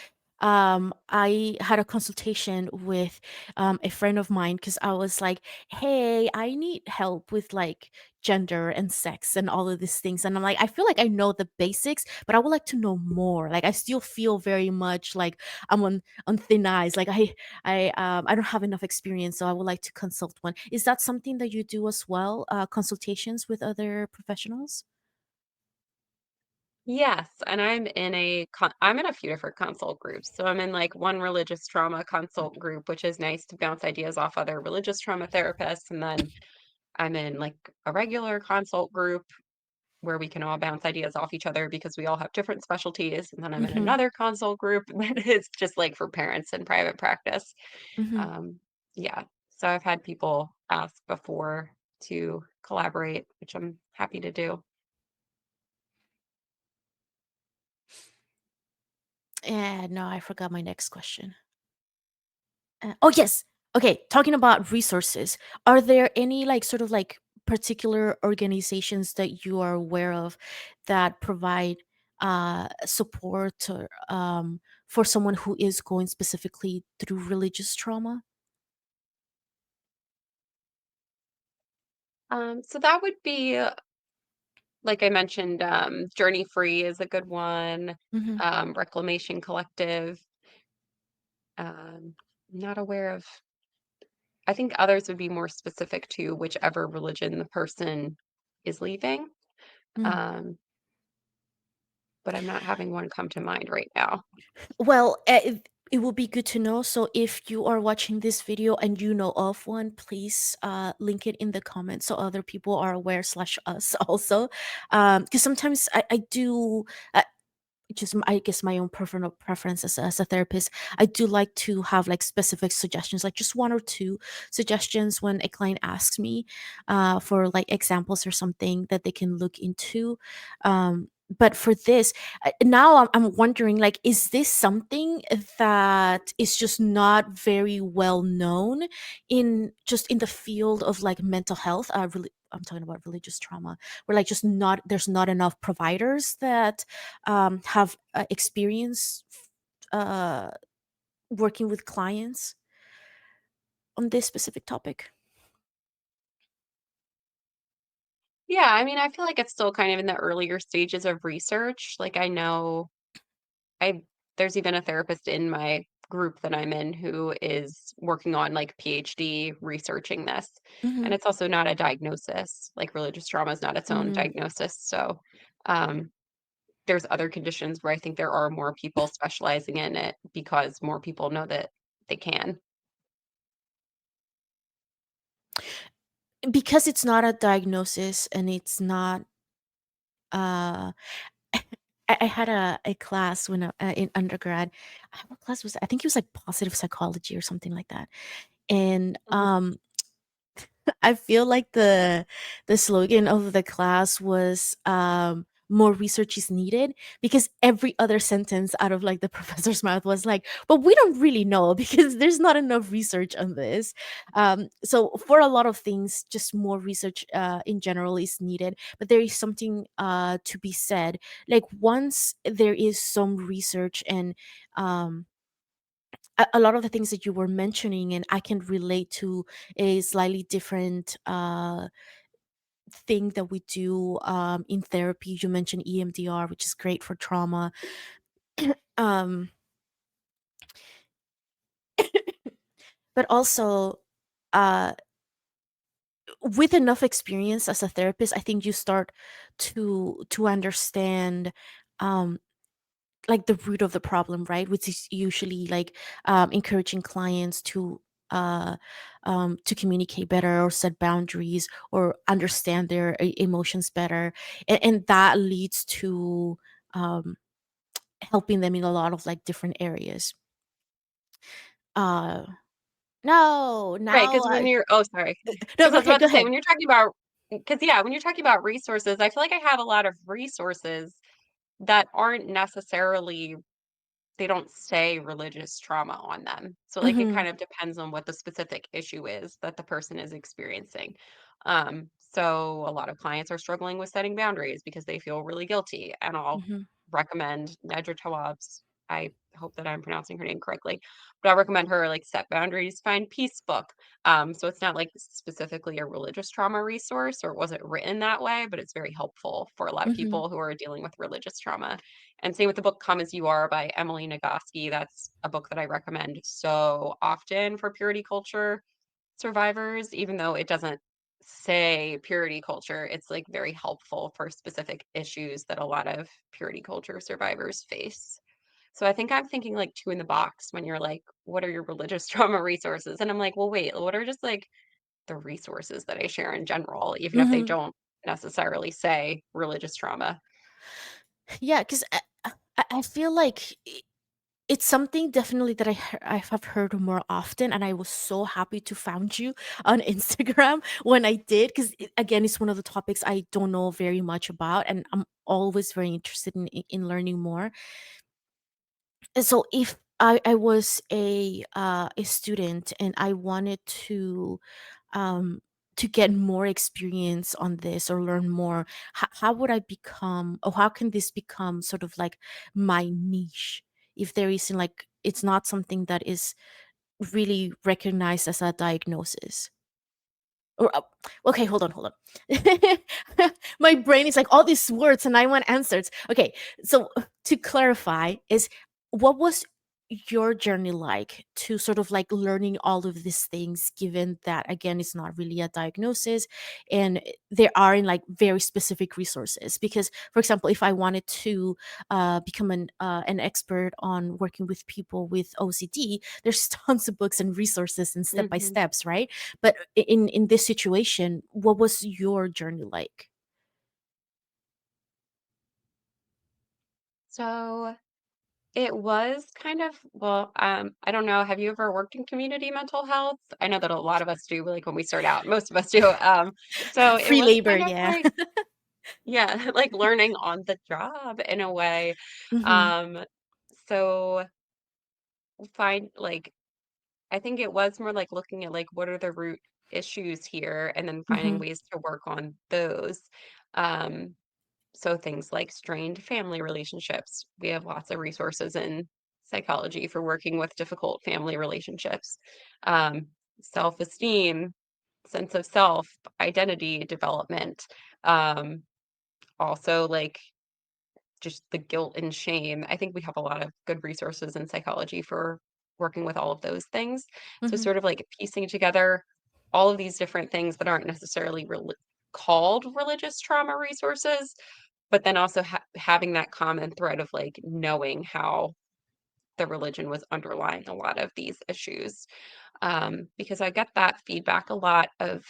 I had a consultation with, a friend of mine because I was like, "Hey, I need help with, like, gender and sex and all of these things," and I'm like, "I feel like I know the basics, but I would like to know more." Like, I still feel very much like I'm on thin ice, like, I don't have enough experience, so I would like to consult one. Is that something that you do as well, consultations with other professionals? Yes, and I'm in a few different consult groups. So I'm in like one religious trauma consult group, which is nice to bounce ideas off other religious trauma therapists. And then I'm in like a regular consult group where we can all bounce ideas off each other because we all have different specialties. And then I'm in Mhm, another consult group that is just like for parents in private practice. mhm. Um, yeah. So I've had people ask before to collaborate, which I'm happy to do. No, I forgot my next question. Oh, yes. Okay, talking about resources, are there any, like, sort of, like, particular organizations that you are aware of that provide, support or, for someone who is going specifically through religious trauma? So that would be like I mentioned, Journey Free is a good one, Mhm, Reclamation Collective. Not aware of, I think others would be more specific to whichever religion the person is leaving. mm. Um, but I'm not having one come to mind right now. Well, it will be good to know. So if you are watching this video and you know of one, please link it in the comments so other people are aware slash us also. Because sometimes I do. Just I guess my own personal preference as a therapist, I do like to have like specific suggestions, like just one or two suggestions when a client asks me for like examples or something that they can look into. But for this, now I'm wondering, like, is this something that is just not very well known in just in the field of like mental health? Really, I'm talking about religious trauma, where like just not there's not enough providers that have experience uh, working with clients on this specific topic. Yeah, I mean, I feel like it's still kind of in the earlier stages of research. Like I know I there's even a therapist in my group that I'm in who is working on like PhD researching this. And Hmm. it's also not a diagnosis. Like religious trauma is not its own Mm, diagnosis. So um there's other conditions where I think there are more people specializing in it because more people know that they can. Because it's not a diagnosis and it's not, uh I had a class when in undergrad. What class was it? I think it was like positive psychology or something like that. And Mhm. I feel like the slogan of the class was, more research is needed, because every other sentence out of like the professor's mouth was like, but we don't really know because there's not enough research on this. So for a lot of things, just more research in general is needed. But there is something to be said. Like once there is some research and um, a lot of the things that you were mentioning, and I can relate to a slightly different thing that we do in therapy. You mentioned EMDR, which is great for trauma. um, but also, uh, with enough experience as a therapist, I think you start to understand, um, like the root of the problem, right? Which is usually like encouraging clients uh, to communicate better or set boundaries or understand their emotions better, and that leads to um, helping them in a lot of like different areas. Uh, no, Right, now because when you're oh, sorry. no, Because I go was ahead, about go to say, ahead. when you're talking about because yeah, when you're talking about resources, I feel like I have a lot of resources that aren't necessarily they don't say religious trauma on them. So like it Hmm. kind of depends on what the specific issue is that the person is experiencing. So a lot of clients are struggling with setting boundaries because they feel really guilty. And I'll Hmm. recommend Nedra Tawwab's, I hope that I'm pronouncing her name correctly, but I'll recommend her like Set Boundaries, Find Peace book. So it's not like specifically a religious trauma resource or it wasn't written that way, but it's very helpful for a lot of Hmm. people who are dealing with religious trauma. And same with the book Come As You Are by Emily Nagoski. That's a book that I recommend so often for purity culture survivors, even though it doesn't say purity culture, it's like very helpful for specific issues that a lot of purity culture survivors face. So I think I'm thinking like two in the box when you're like, what are your religious trauma resources? And I'm like, well, wait, what are just like the resources that I share in general, even if they Hmm. don't necessarily say religious trauma? Yeah, because I feel like it's something definitely that I have heard more often, and I was so happy to found you on Instagram when I did, because again, it's one of the topics I don't know very much about, and I'm always very interested in learning more. And so, if I was a student and I wanted um, to get more experience on this or learn more, how would I become, or how can this become sort of like my niche? If there isn't like, it's not something that is really recognized as a diagnosis. Or okay, hold on. My brain is like all these words, and I want answers. Okay, so to clarify, is what was your journey like to sort of like learning all of these things, given that again it's not really a diagnosis, and there are in like very specific resources? Because for example, if I wanted to become an expert on working with people with OCD, there's tons of books and resources and step by Mhm. steps, right? But in this situation, what was your journey like? So it was kind of, well, I don't know. Have you ever worked in community mental health? I know that a lot of us do, like when we start out, most of us do. So it Free was labor, kind of yeah. like, yeah, like learning on the job in a way. Mhm. Um, so find like, I think it was more like looking at like what are the root issues here and then finding Mhm. ways to work on those. Um, So things like strained family relationships. We have lots of resources in psychology for working with difficult family relationships. Um, Self-esteem, sense of self, identity development. Um, Also like just the guilt and shame. I think we have a lot of good resources in psychology for working with all of those things. So Mhm. sort of like piecing together all of these different things that aren't necessarily called religious trauma resources, but then also having that common thread of like knowing how the religion was underlying a lot of these issues. Because I get that feedback a lot of,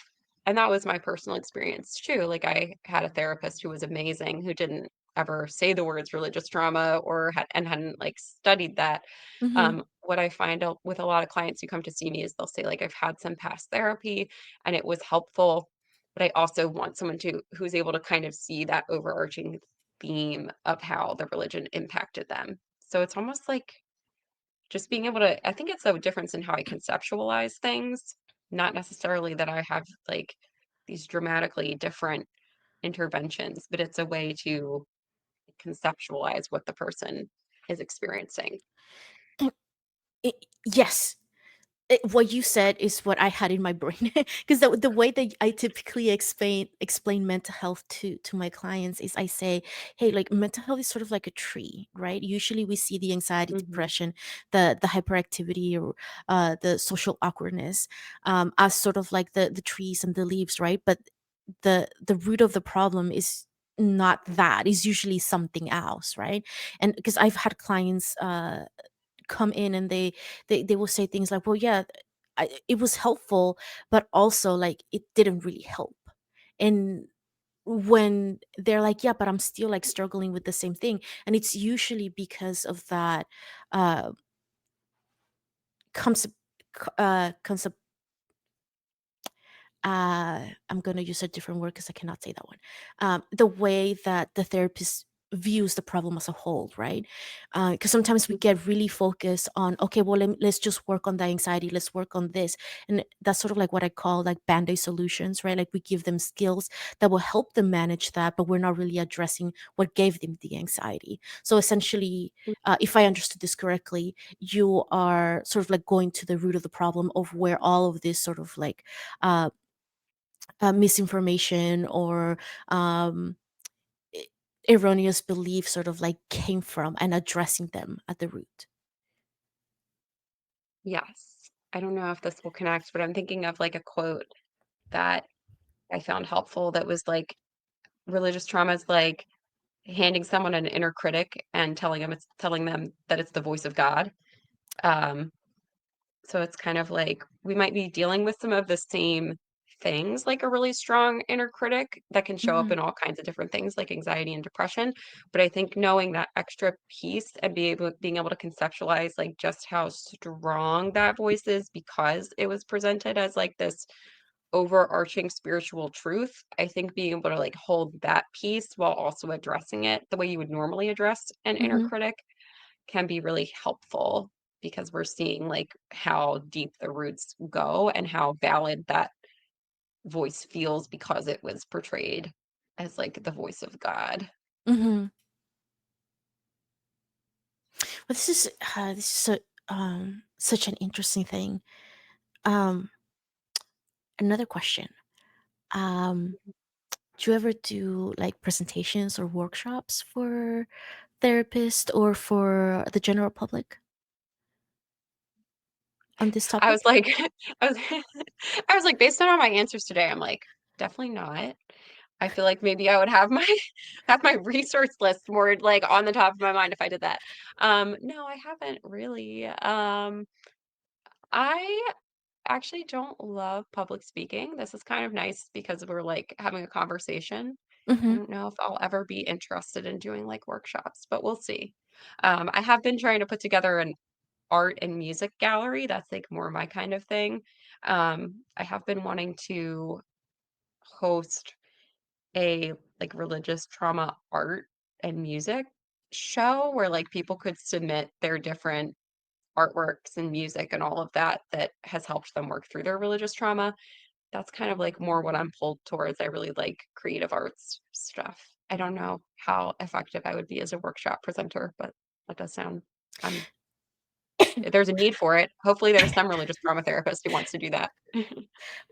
and that was my personal experience too. Like I had a therapist who was amazing, who didn't ever say the words religious trauma or hadn't like studied that. Mhm. What I find with a lot of clients who come to see me is they'll say like I've had some past therapy and it was helpful, but I also want someone to who's able to kind of see that overarching theme of how the religion impacted them. So it's almost like just being able to, I think it's a difference in how I conceptualize things, not necessarily that I have like these dramatically different interventions, but it's a way to conceptualize what the person is experiencing. And yes, what you said is what I had in my brain because the way that I typically explain mental health to my clients is I say, hey, like mental health is sort of like a tree, right? Usually we see the anxiety, Mhm. depression, the hyperactivity, or the social awkwardness as sort of like the trees and the leaves, right? But the root of the problem is not that, is usually something else, right? And because I've had clients come in and they will say things like, well, yeah, it was helpful, but also like it didn't really help. And when they're like, yeah, but I'm still like struggling with the same thing, and it's usually because of that uh concept concept I'm going to use a different word because I cannot say that one. The way that the therapist views the problem as a whole, right? Because sometimes we get really focused on, okay, well, let's just work on the anxiety, let's work on this. And that's sort of like what I call like band aid solutions, right? Like we give them skills that will help them manage that, but we're not really addressing what gave them the anxiety. So essentially, if I understood this correctly, you are sort of like going to the root of the problem of where all of this sort of like uh, misinformation or um, e- erroneous beliefs sort of like came from and addressing them at the root. Yes. I don't know if this will connect, but I'm thinking of like a quote that I found helpful that was like religious trauma is like handing someone an inner critic and telling them that it's the voice of God. Um, So it's kind of like we might be dealing with some of the same things, like a really strong inner critic that can show up Hmm. in all kinds of different things like anxiety and depression. But I think knowing that extra piece and being able to conceptualize like just how strong that voice is because it was presented as like this overarching spiritual truth. I think being able to like hold that piece while also addressing it the way you would normally address an inner Hmm. critic can be really helpful because we're seeing like how deep the roots go and how valid that voice feels because it was portrayed as like the voice of God. Hmm. But this is such an interesting thing. Um, Another question. Um, do you ever do like presentations or workshops for therapists or for the general public on this I was topic? like, I was, I was like, based on all my answers today, I'm like, definitely not. I feel like maybe I would have my have my resource list more like on the top of my mind if I did that. No, I haven't really. I actually don't love public speaking. This is kind of nice because we're like having a conversation. I Hmm. don't know if I'll ever be interested in doing like workshops, but we'll see. I have been trying to put together an art and music gallery. That's like more my kind of thing. I have been wanting to host a like religious trauma art and music show where like people could submit their different artworks and music and all of that that has helped them work through their religious trauma. That's kind of like more what I'm pulled towards. I really like creative arts stuff. I don't know how effective I would be as a workshop presenter, but that does sound I'm there's a need for it. Hopefully there's some religious trauma therapist who wants to do that.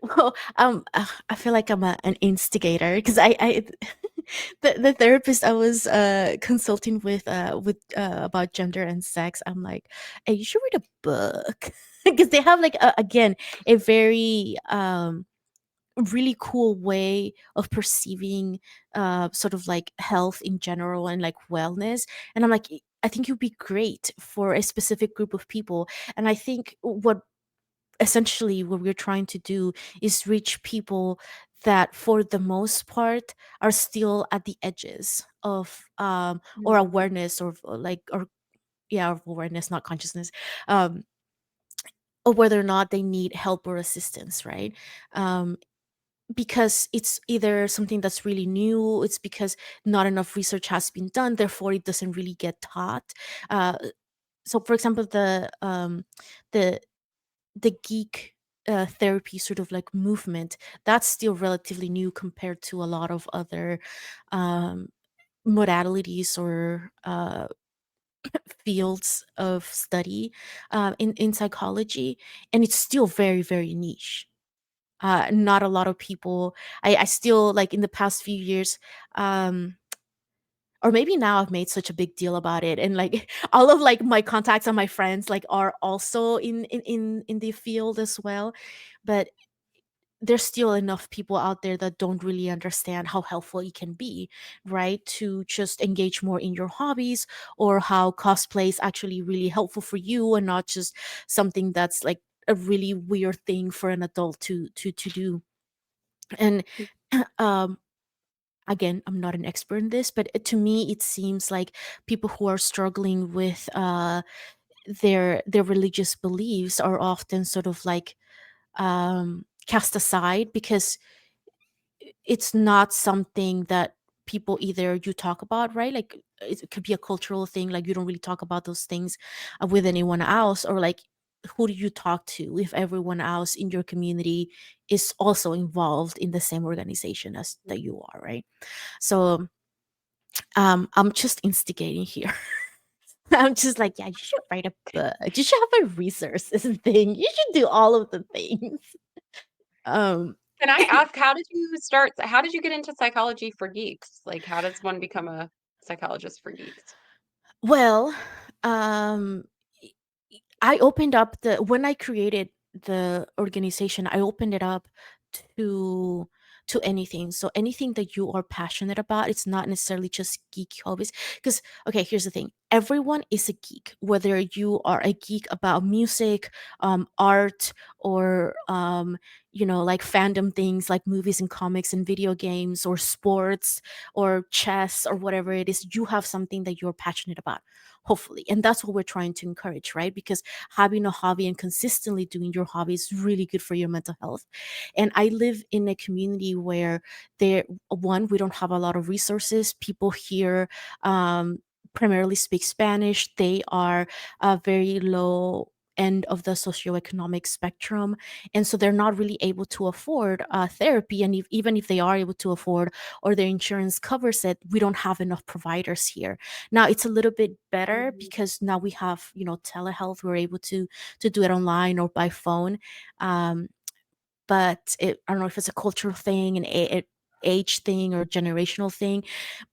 Well, I feel like I'm an instigator because I the therapist I was consulting with about gender and sex, I'm like, hey, you should read a book because they have like again a very really cool way of perceiving sort of like health in general and like wellness. And I'm like, I think you'd be great for a specific group of people. And I think what essentially what we're trying to do is reach people that for the most part are still at the edges of or Mhm. awareness or like or yeah, of awareness, not consciousness, um or whether or not they need help or assistance, right? um because it's either something that's really new, it's because not enough research has been done, therefore it doesn't really get taught. uh so for example, the the geek therapy sort of like movement, that's still relatively new compared to a lot of other um, modalities or fields of study in psychology, and it's still very very niche. Not a lot of people. I still like in the past few years, um, or maybe now I've made such a big deal about it, and like all of like my contacts and my friends like are also in the field as well, but there's still enough people out there that don't really understand how helpful it can be, right? To just engage more in your hobbies, or how cosplay is actually really helpful for you and not just something that's like a really weird thing for an adult to do. And um again, I'm not an expert in this, but to me it seems like people who are struggling with their religious beliefs are often sort of like cast aside because it's not something that people either you talk about, right? Like it could be a cultural thing, like you don't really talk about those things with anyone else, or like who do you talk to if everyone else in your community is also involved in the same organization as that you are, right? So I'm just instigating here. I'm just like, yeah, you should write a book, you should have a resources thing, you should do all of the things. um Can I ask, how did you get into psychology for geeks? Like, how does one become a psychologist for geeks? Well, um, y- I opened up the when I created the organization, I opened it up to to anything. So anything that you are passionate about, it's not necessarily just geek hobbies. Because okay, here's the thing: everyone is a geek, whether you are a geek about music, art, or like fandom things like movies and comics and video games or sports or chess or whatever it is. You have something that you're passionate about, hopefully, and that's what we're trying to encourage, right? Because having a hobby and consistently doing your hobby is really good for your mental health. And I live in a community where there one, we don't have a lot of resources. People here primarily speak Spanish. They are very low end of the socioeconomic spectrum, and so they're not really able to afford therapy. And even if they are able to afford, or their insurance covers it, we don't have enough providers here. Now it's a little bit better Mhm. because now we have, telehealth. We're able to do it online or by phone. um, but I don't know if it's a cultural thing, age thing, or generational thing,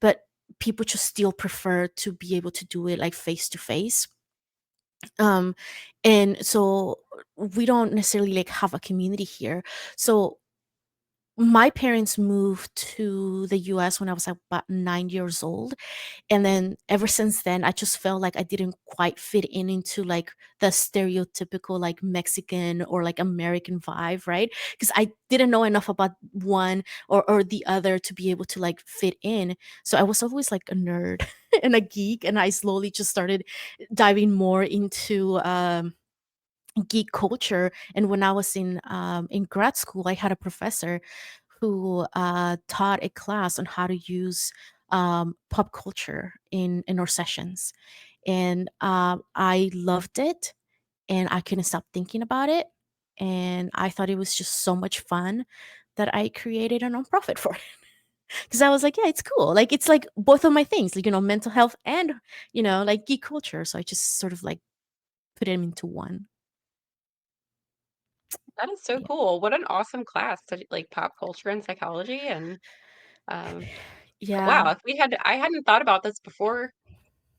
but people just still prefer to be able to do it like face to face. um and so we don't necessarily like have a community here. So my parents moved to the US when I was about 9 years old, and then ever since then I just felt like I didn't quite fit in into like the stereotypical like Mexican or like American vibe, right? Because I didn't know enough about one or the other to be able to like fit in. So I was always like a nerd and a geek, and I slowly just started diving more into geek culture. And when I was in grad school, I had a professor who taught a class on how to use pop culture in our sessions, and I loved it, and I couldn't stop thinking about it, and I thought it was just so much fun that I created a nonprofit for it. Because I was like, yeah, it's cool. Like it's like both of my things, like mental health and like geek culture. So I just sort of like put them into one. That is so Yeah. cool. What an awesome class to like pop culture and psychology and um Yeah. wow, if we had I hadn't thought about this before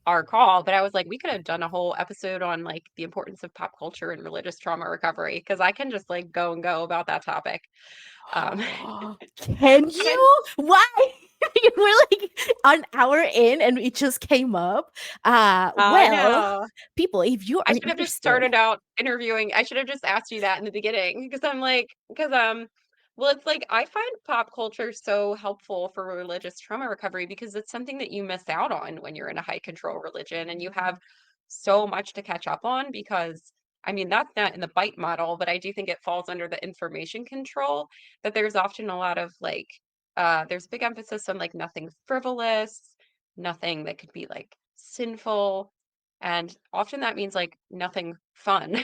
our call, but I was like, we could have done a whole episode on like the importance of pop culture and religious trauma recovery because I can just like go and go about that topic. Um, Can and you? Why? We're like an hour in and it just came up. I Well, know. people, if you I are should have just interested. started out interviewing. I should have just asked you that in the beginning because I'm like, because well, it's like I find pop culture so helpful for religious trauma recovery because it's something that you miss out on when you're in a high control religion and you have so much to catch up on because I mean that's not in the bite model, but I do think it falls under the information control that there's often a lot of like there's big emphasis on like nothing frivolous, nothing that could be like sinful and often that means like nothing fun.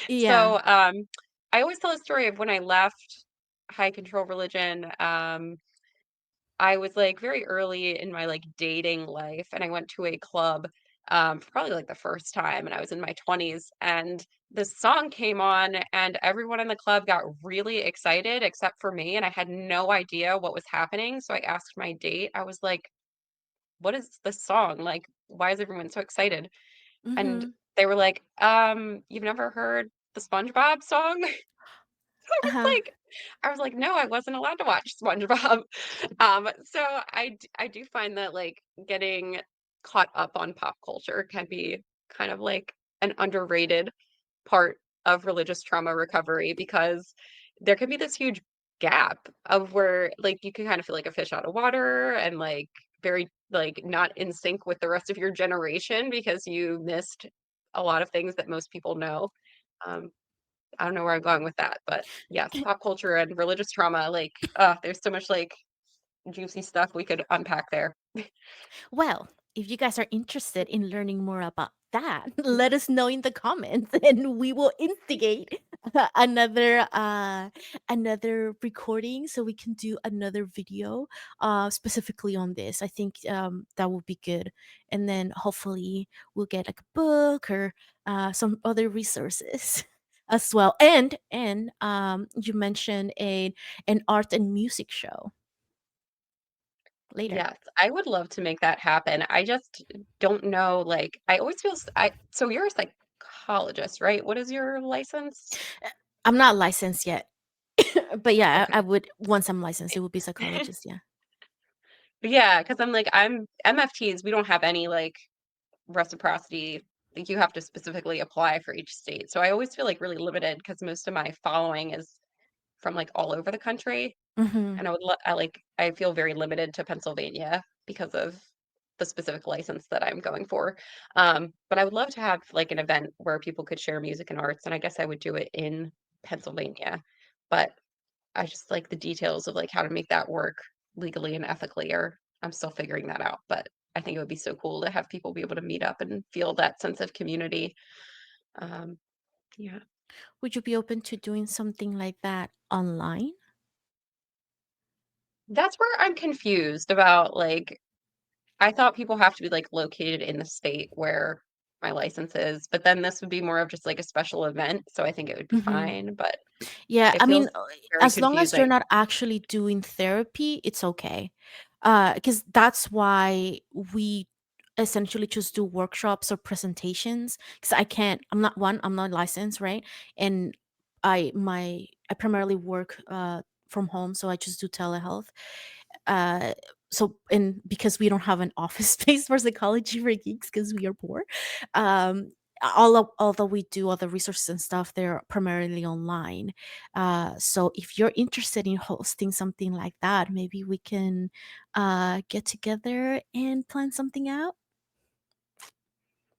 Yeah. So, I always tell a story of when I left high control religion. I was like very early in my like dating life, and I went to a club for probably like the first time, and I was in my 20s. And this song came on, and everyone in the club got really excited except for me, and I had no idea what was happening. So I asked my date, I was like, "What is this song? Like, why is everyone so excited?" And Mhm. they were like, you've never heard the SpongeBob song?" Uh-huh. I was like, "No, I wasn't allowed to watch SpongeBob." So I do find that, like, getting caught up on pop culture can be kind of like an underrated part of religious trauma recovery because there can be this huge gap of where, like, you can kind of feel like a fish out of water and, like, very, like, not in sync with the rest of your generation because you missed a lot of things that most people know. Um, I don't know where I'm going with that, but yes, pop culture and religious trauma, like, there's so much, like, juicy stuff we could unpack there. Well, if you guys are interested in learning more about that, let us know in the comments and we will instigate another another recording so we can do another video specifically on this. I think that would be good. And then hopefully we'll get like a book or some other resources as well. And you mentioned an art and music show later. Yes, I would love to make that happen. I just don't know, like, I always feel so you're a psychologist, right? What is your license? I'm not licensed yet. But yeah, Okay. I would once I'm licensed, it would be psychologist, yeah. Yeah, because 'cause I'm like, I'm MFTs, we don't have any, like, reciprocity. Like, you have to specifically apply for each state. So I always feel, like, really limited because most of my following is from, like, all over the country. Mhm. And I feel very limited to Pennsylvania because of the specific license that I'm going for. But I would love to have like an event where people could share music and arts, and I guess I would do it in Pennsylvania. But I just like the details of like how to make that work legally and ethically, or I'm still figuring that out. But I think it would be so cool to have people be able to meet up and feel that sense of community. Um, yeah, Would you be open to doing something like that online? that's where I'm confused about like I thought people have to be, like, located in the state where my license is, but then this would be more of just, like, a special event, so I think it would be Mhm. fine, but Yeah, it I mean, feels very as long as you're confusing. not actually doing therapy, it's okay. Because that's why we essentially just do workshops or presentations. Because I'm not licensed, right? And I primarily work from home, so I just do telehealth. uh so and because we don't have an office space for psychology for geeks because we are poor, although we do all the resources and stuff, they're primarily online. So if you're interested in hosting something like that, maybe we can get together and plan something out.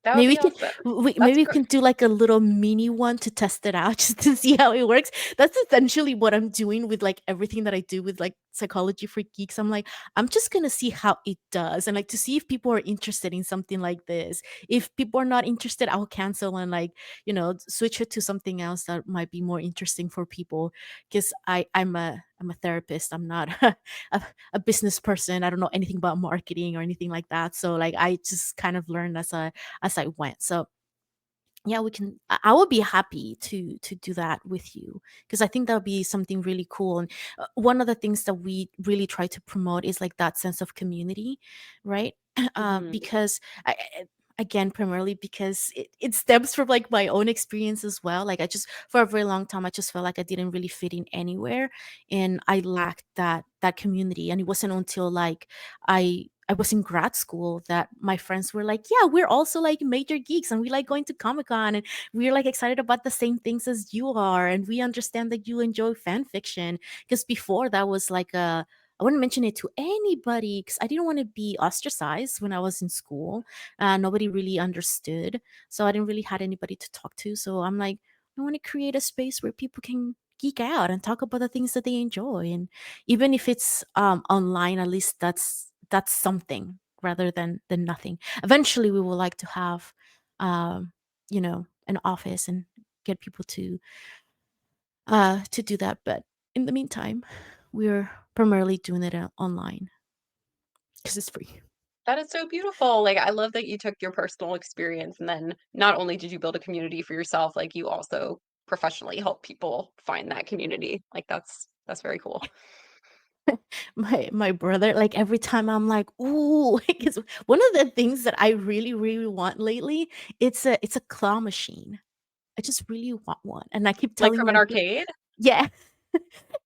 That would Maybe be we can awesome. That's maybe we great. can do like a little mini one to test it out just to see how it works. That's essentially what I'm doing with like everything that I do with like psychology for geeks. I'm like, I'm just gonna see how it does and like to see if people are interested in something like this. If people are not interested, I'll cancel and like, switch it to something else that might be more interesting for people. Because I'm a therapist. I'm not a, a business person. I don't know anything about marketing or anything like that. So like I just kind of learned as I went. So yeah, we can. I would be happy to do that with you because I think that would be something really cool. And one of the things that we really try to promote is like that sense of community, right? Mhm. because again, primarily because it stems from like my own experience as well. Like I just for a very long time I just felt like I didn't really fit in anywhere, and I lacked that community. And it wasn't until like I was in grad school that my friends were like, yeah, we're also like major geeks and we like going to Comic-Con and we're like excited about the same things as you are, and we understand that you enjoy fan fiction. Because before that was like a I wouldn't mention it to anybody because I didn't want to be ostracized when I was in school. Nobody really understood, so I didn't really had anybody to talk to. So I'm like, I want to create a space where people can geek out and talk about the things that they enjoy, and even if it's online, at least that's something rather than nothing. Eventually, we would like to have, an office and get people to do that, but in the meantime, we're primarily doing it online because it's free. That is so beautiful. Like, I love that you took your personal experience and then not only did you build a community for yourself, like you also professionally help people find that community. Like that's very cool. My brother, like every time I'm like, ooh, because one of the things that I really really want lately, it's a claw machine. I just really want one, and I keep Like telling from an my arcade? yeah,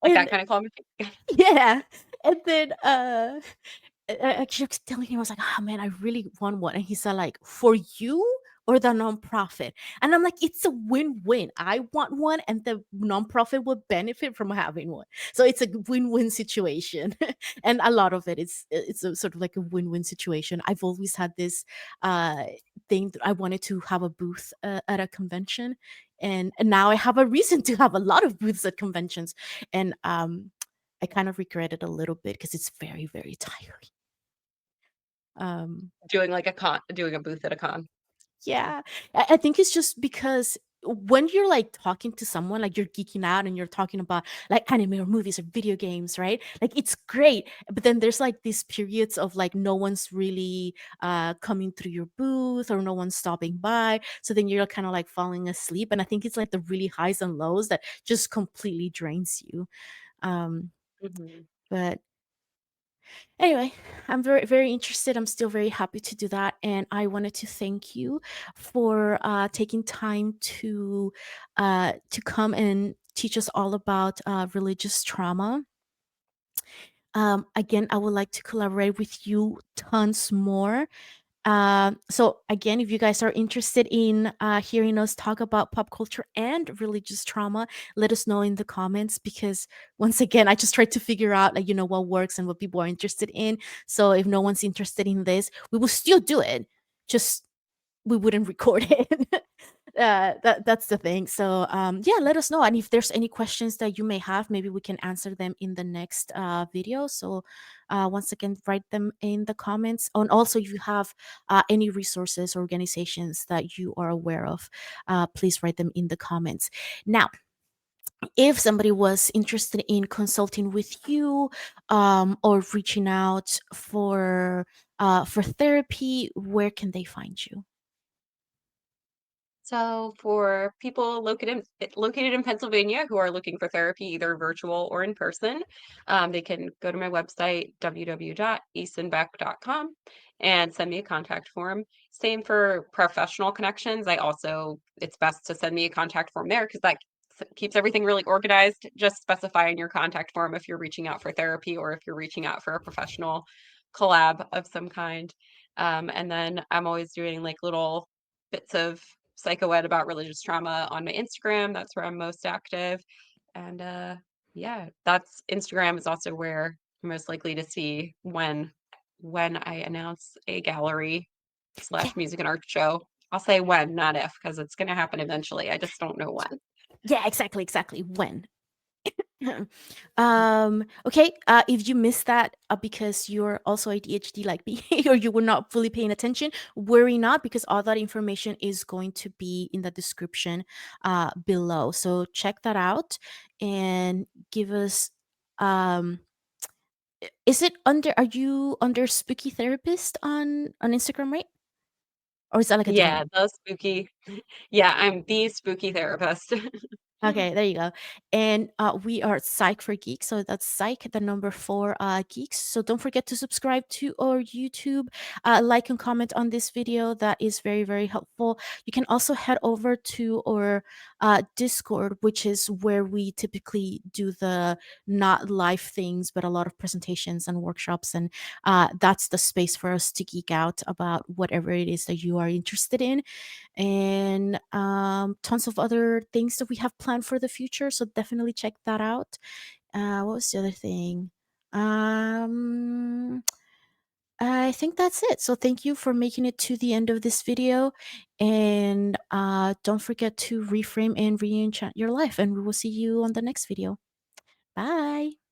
Like that and kind of claw machine? yeah, and then I kept telling him, I was like, "Oh man, I really want one." And he said, like, "For you or the nonprofit?" And I'm like, "It's a win-win. I want one, and the nonprofit would benefit from having one. So it's a win-win situation." And a lot of it's a sort of like a win-win situation. I've always had this uh thing that I wanted to have a booth at a convention, and now I have a reason to have a lot of booths at conventions, and I kind of regret it a little bit because it's very, very tiring. Um, Doing a booth at a con. yeah, I think it's just because when you're like talking to someone, like you're geeking out and you're talking about like anime or movies or video games, right? Like it's great, but then there's like these periods of like no one's really coming through your booth or no one's stopping by. So then you're kind of like falling asleep. And I think it's like the really highs and lows that just completely drains you. Um, Mhm. but Anyway, I'm very, very interested. I'm still very happy to do that. And I wanted to thank you for taking time to come and teach us all about religious trauma. Again, I would like to collaborate with you tons more. So again, if you guys are interested in hearing us talk about pop culture and religious trauma, let us know in the comments because once again, I just tried to figure out like what works and what people are interested in. So if no one's interested in this, we will still do it. Just we wouldn't record it. That's the thing. So yeah, let us know, and if there's any questions that you may have, maybe we can answer them in the next video. So once again, write them in the comments. And also, if you have any resources or organizations that you are aware of, please write them in the comments. Now, if somebody was interested in consulting with you or reaching out for therapy, where can they find you? So for people located in Pennsylvania who are looking for therapy, either virtual or in person, they can go to my website, www.eastonbeck.com, and send me a contact form. Same for professional connections. It's best to send me a contact form there because that keeps everything really organized. Just specify in your contact form if you're reaching out for therapy or if you're reaching out for a professional collab of some kind. And then I'm always doing like little bits of psychoed about religious trauma on my Instagram. That's where I'm most active. And yeah, that's Instagram is also where I'm most likely to see when I announce a gallery Yeah, slash music and art show. I'll say when, not if, because it's going to happen eventually. I just don't know when. yeah, exactly. When? Okay, if you missed that because you're also ADHD like me or you were not fully paying attention, worry not because all that information is going to be in the description below. So check that out and give us is it under are you under Spooky Therapist on Instagram, right? Or is that like a different Yeah, one? the spooky. Yeah, I'm the spooky therapist. Okay, there you go. And we are Psych for Geeks. So that's Psych, the number four geeks. So don't forget to subscribe to our YouTube, like and comment on this video. That is very, very helpful. You can also head over to our Discord, which is where we typically do the not live things, but a lot of presentations and workshops. And that's the space for us to geek out about whatever it is that you are interested in, and tons of other things that we have planned for the future. So definitely check that out. What was the other thing? Um, I think that's it. So thank you for making it to the end of this video. And don't forget to reframe and re enchant your life. And we will see you on the next video. Bye.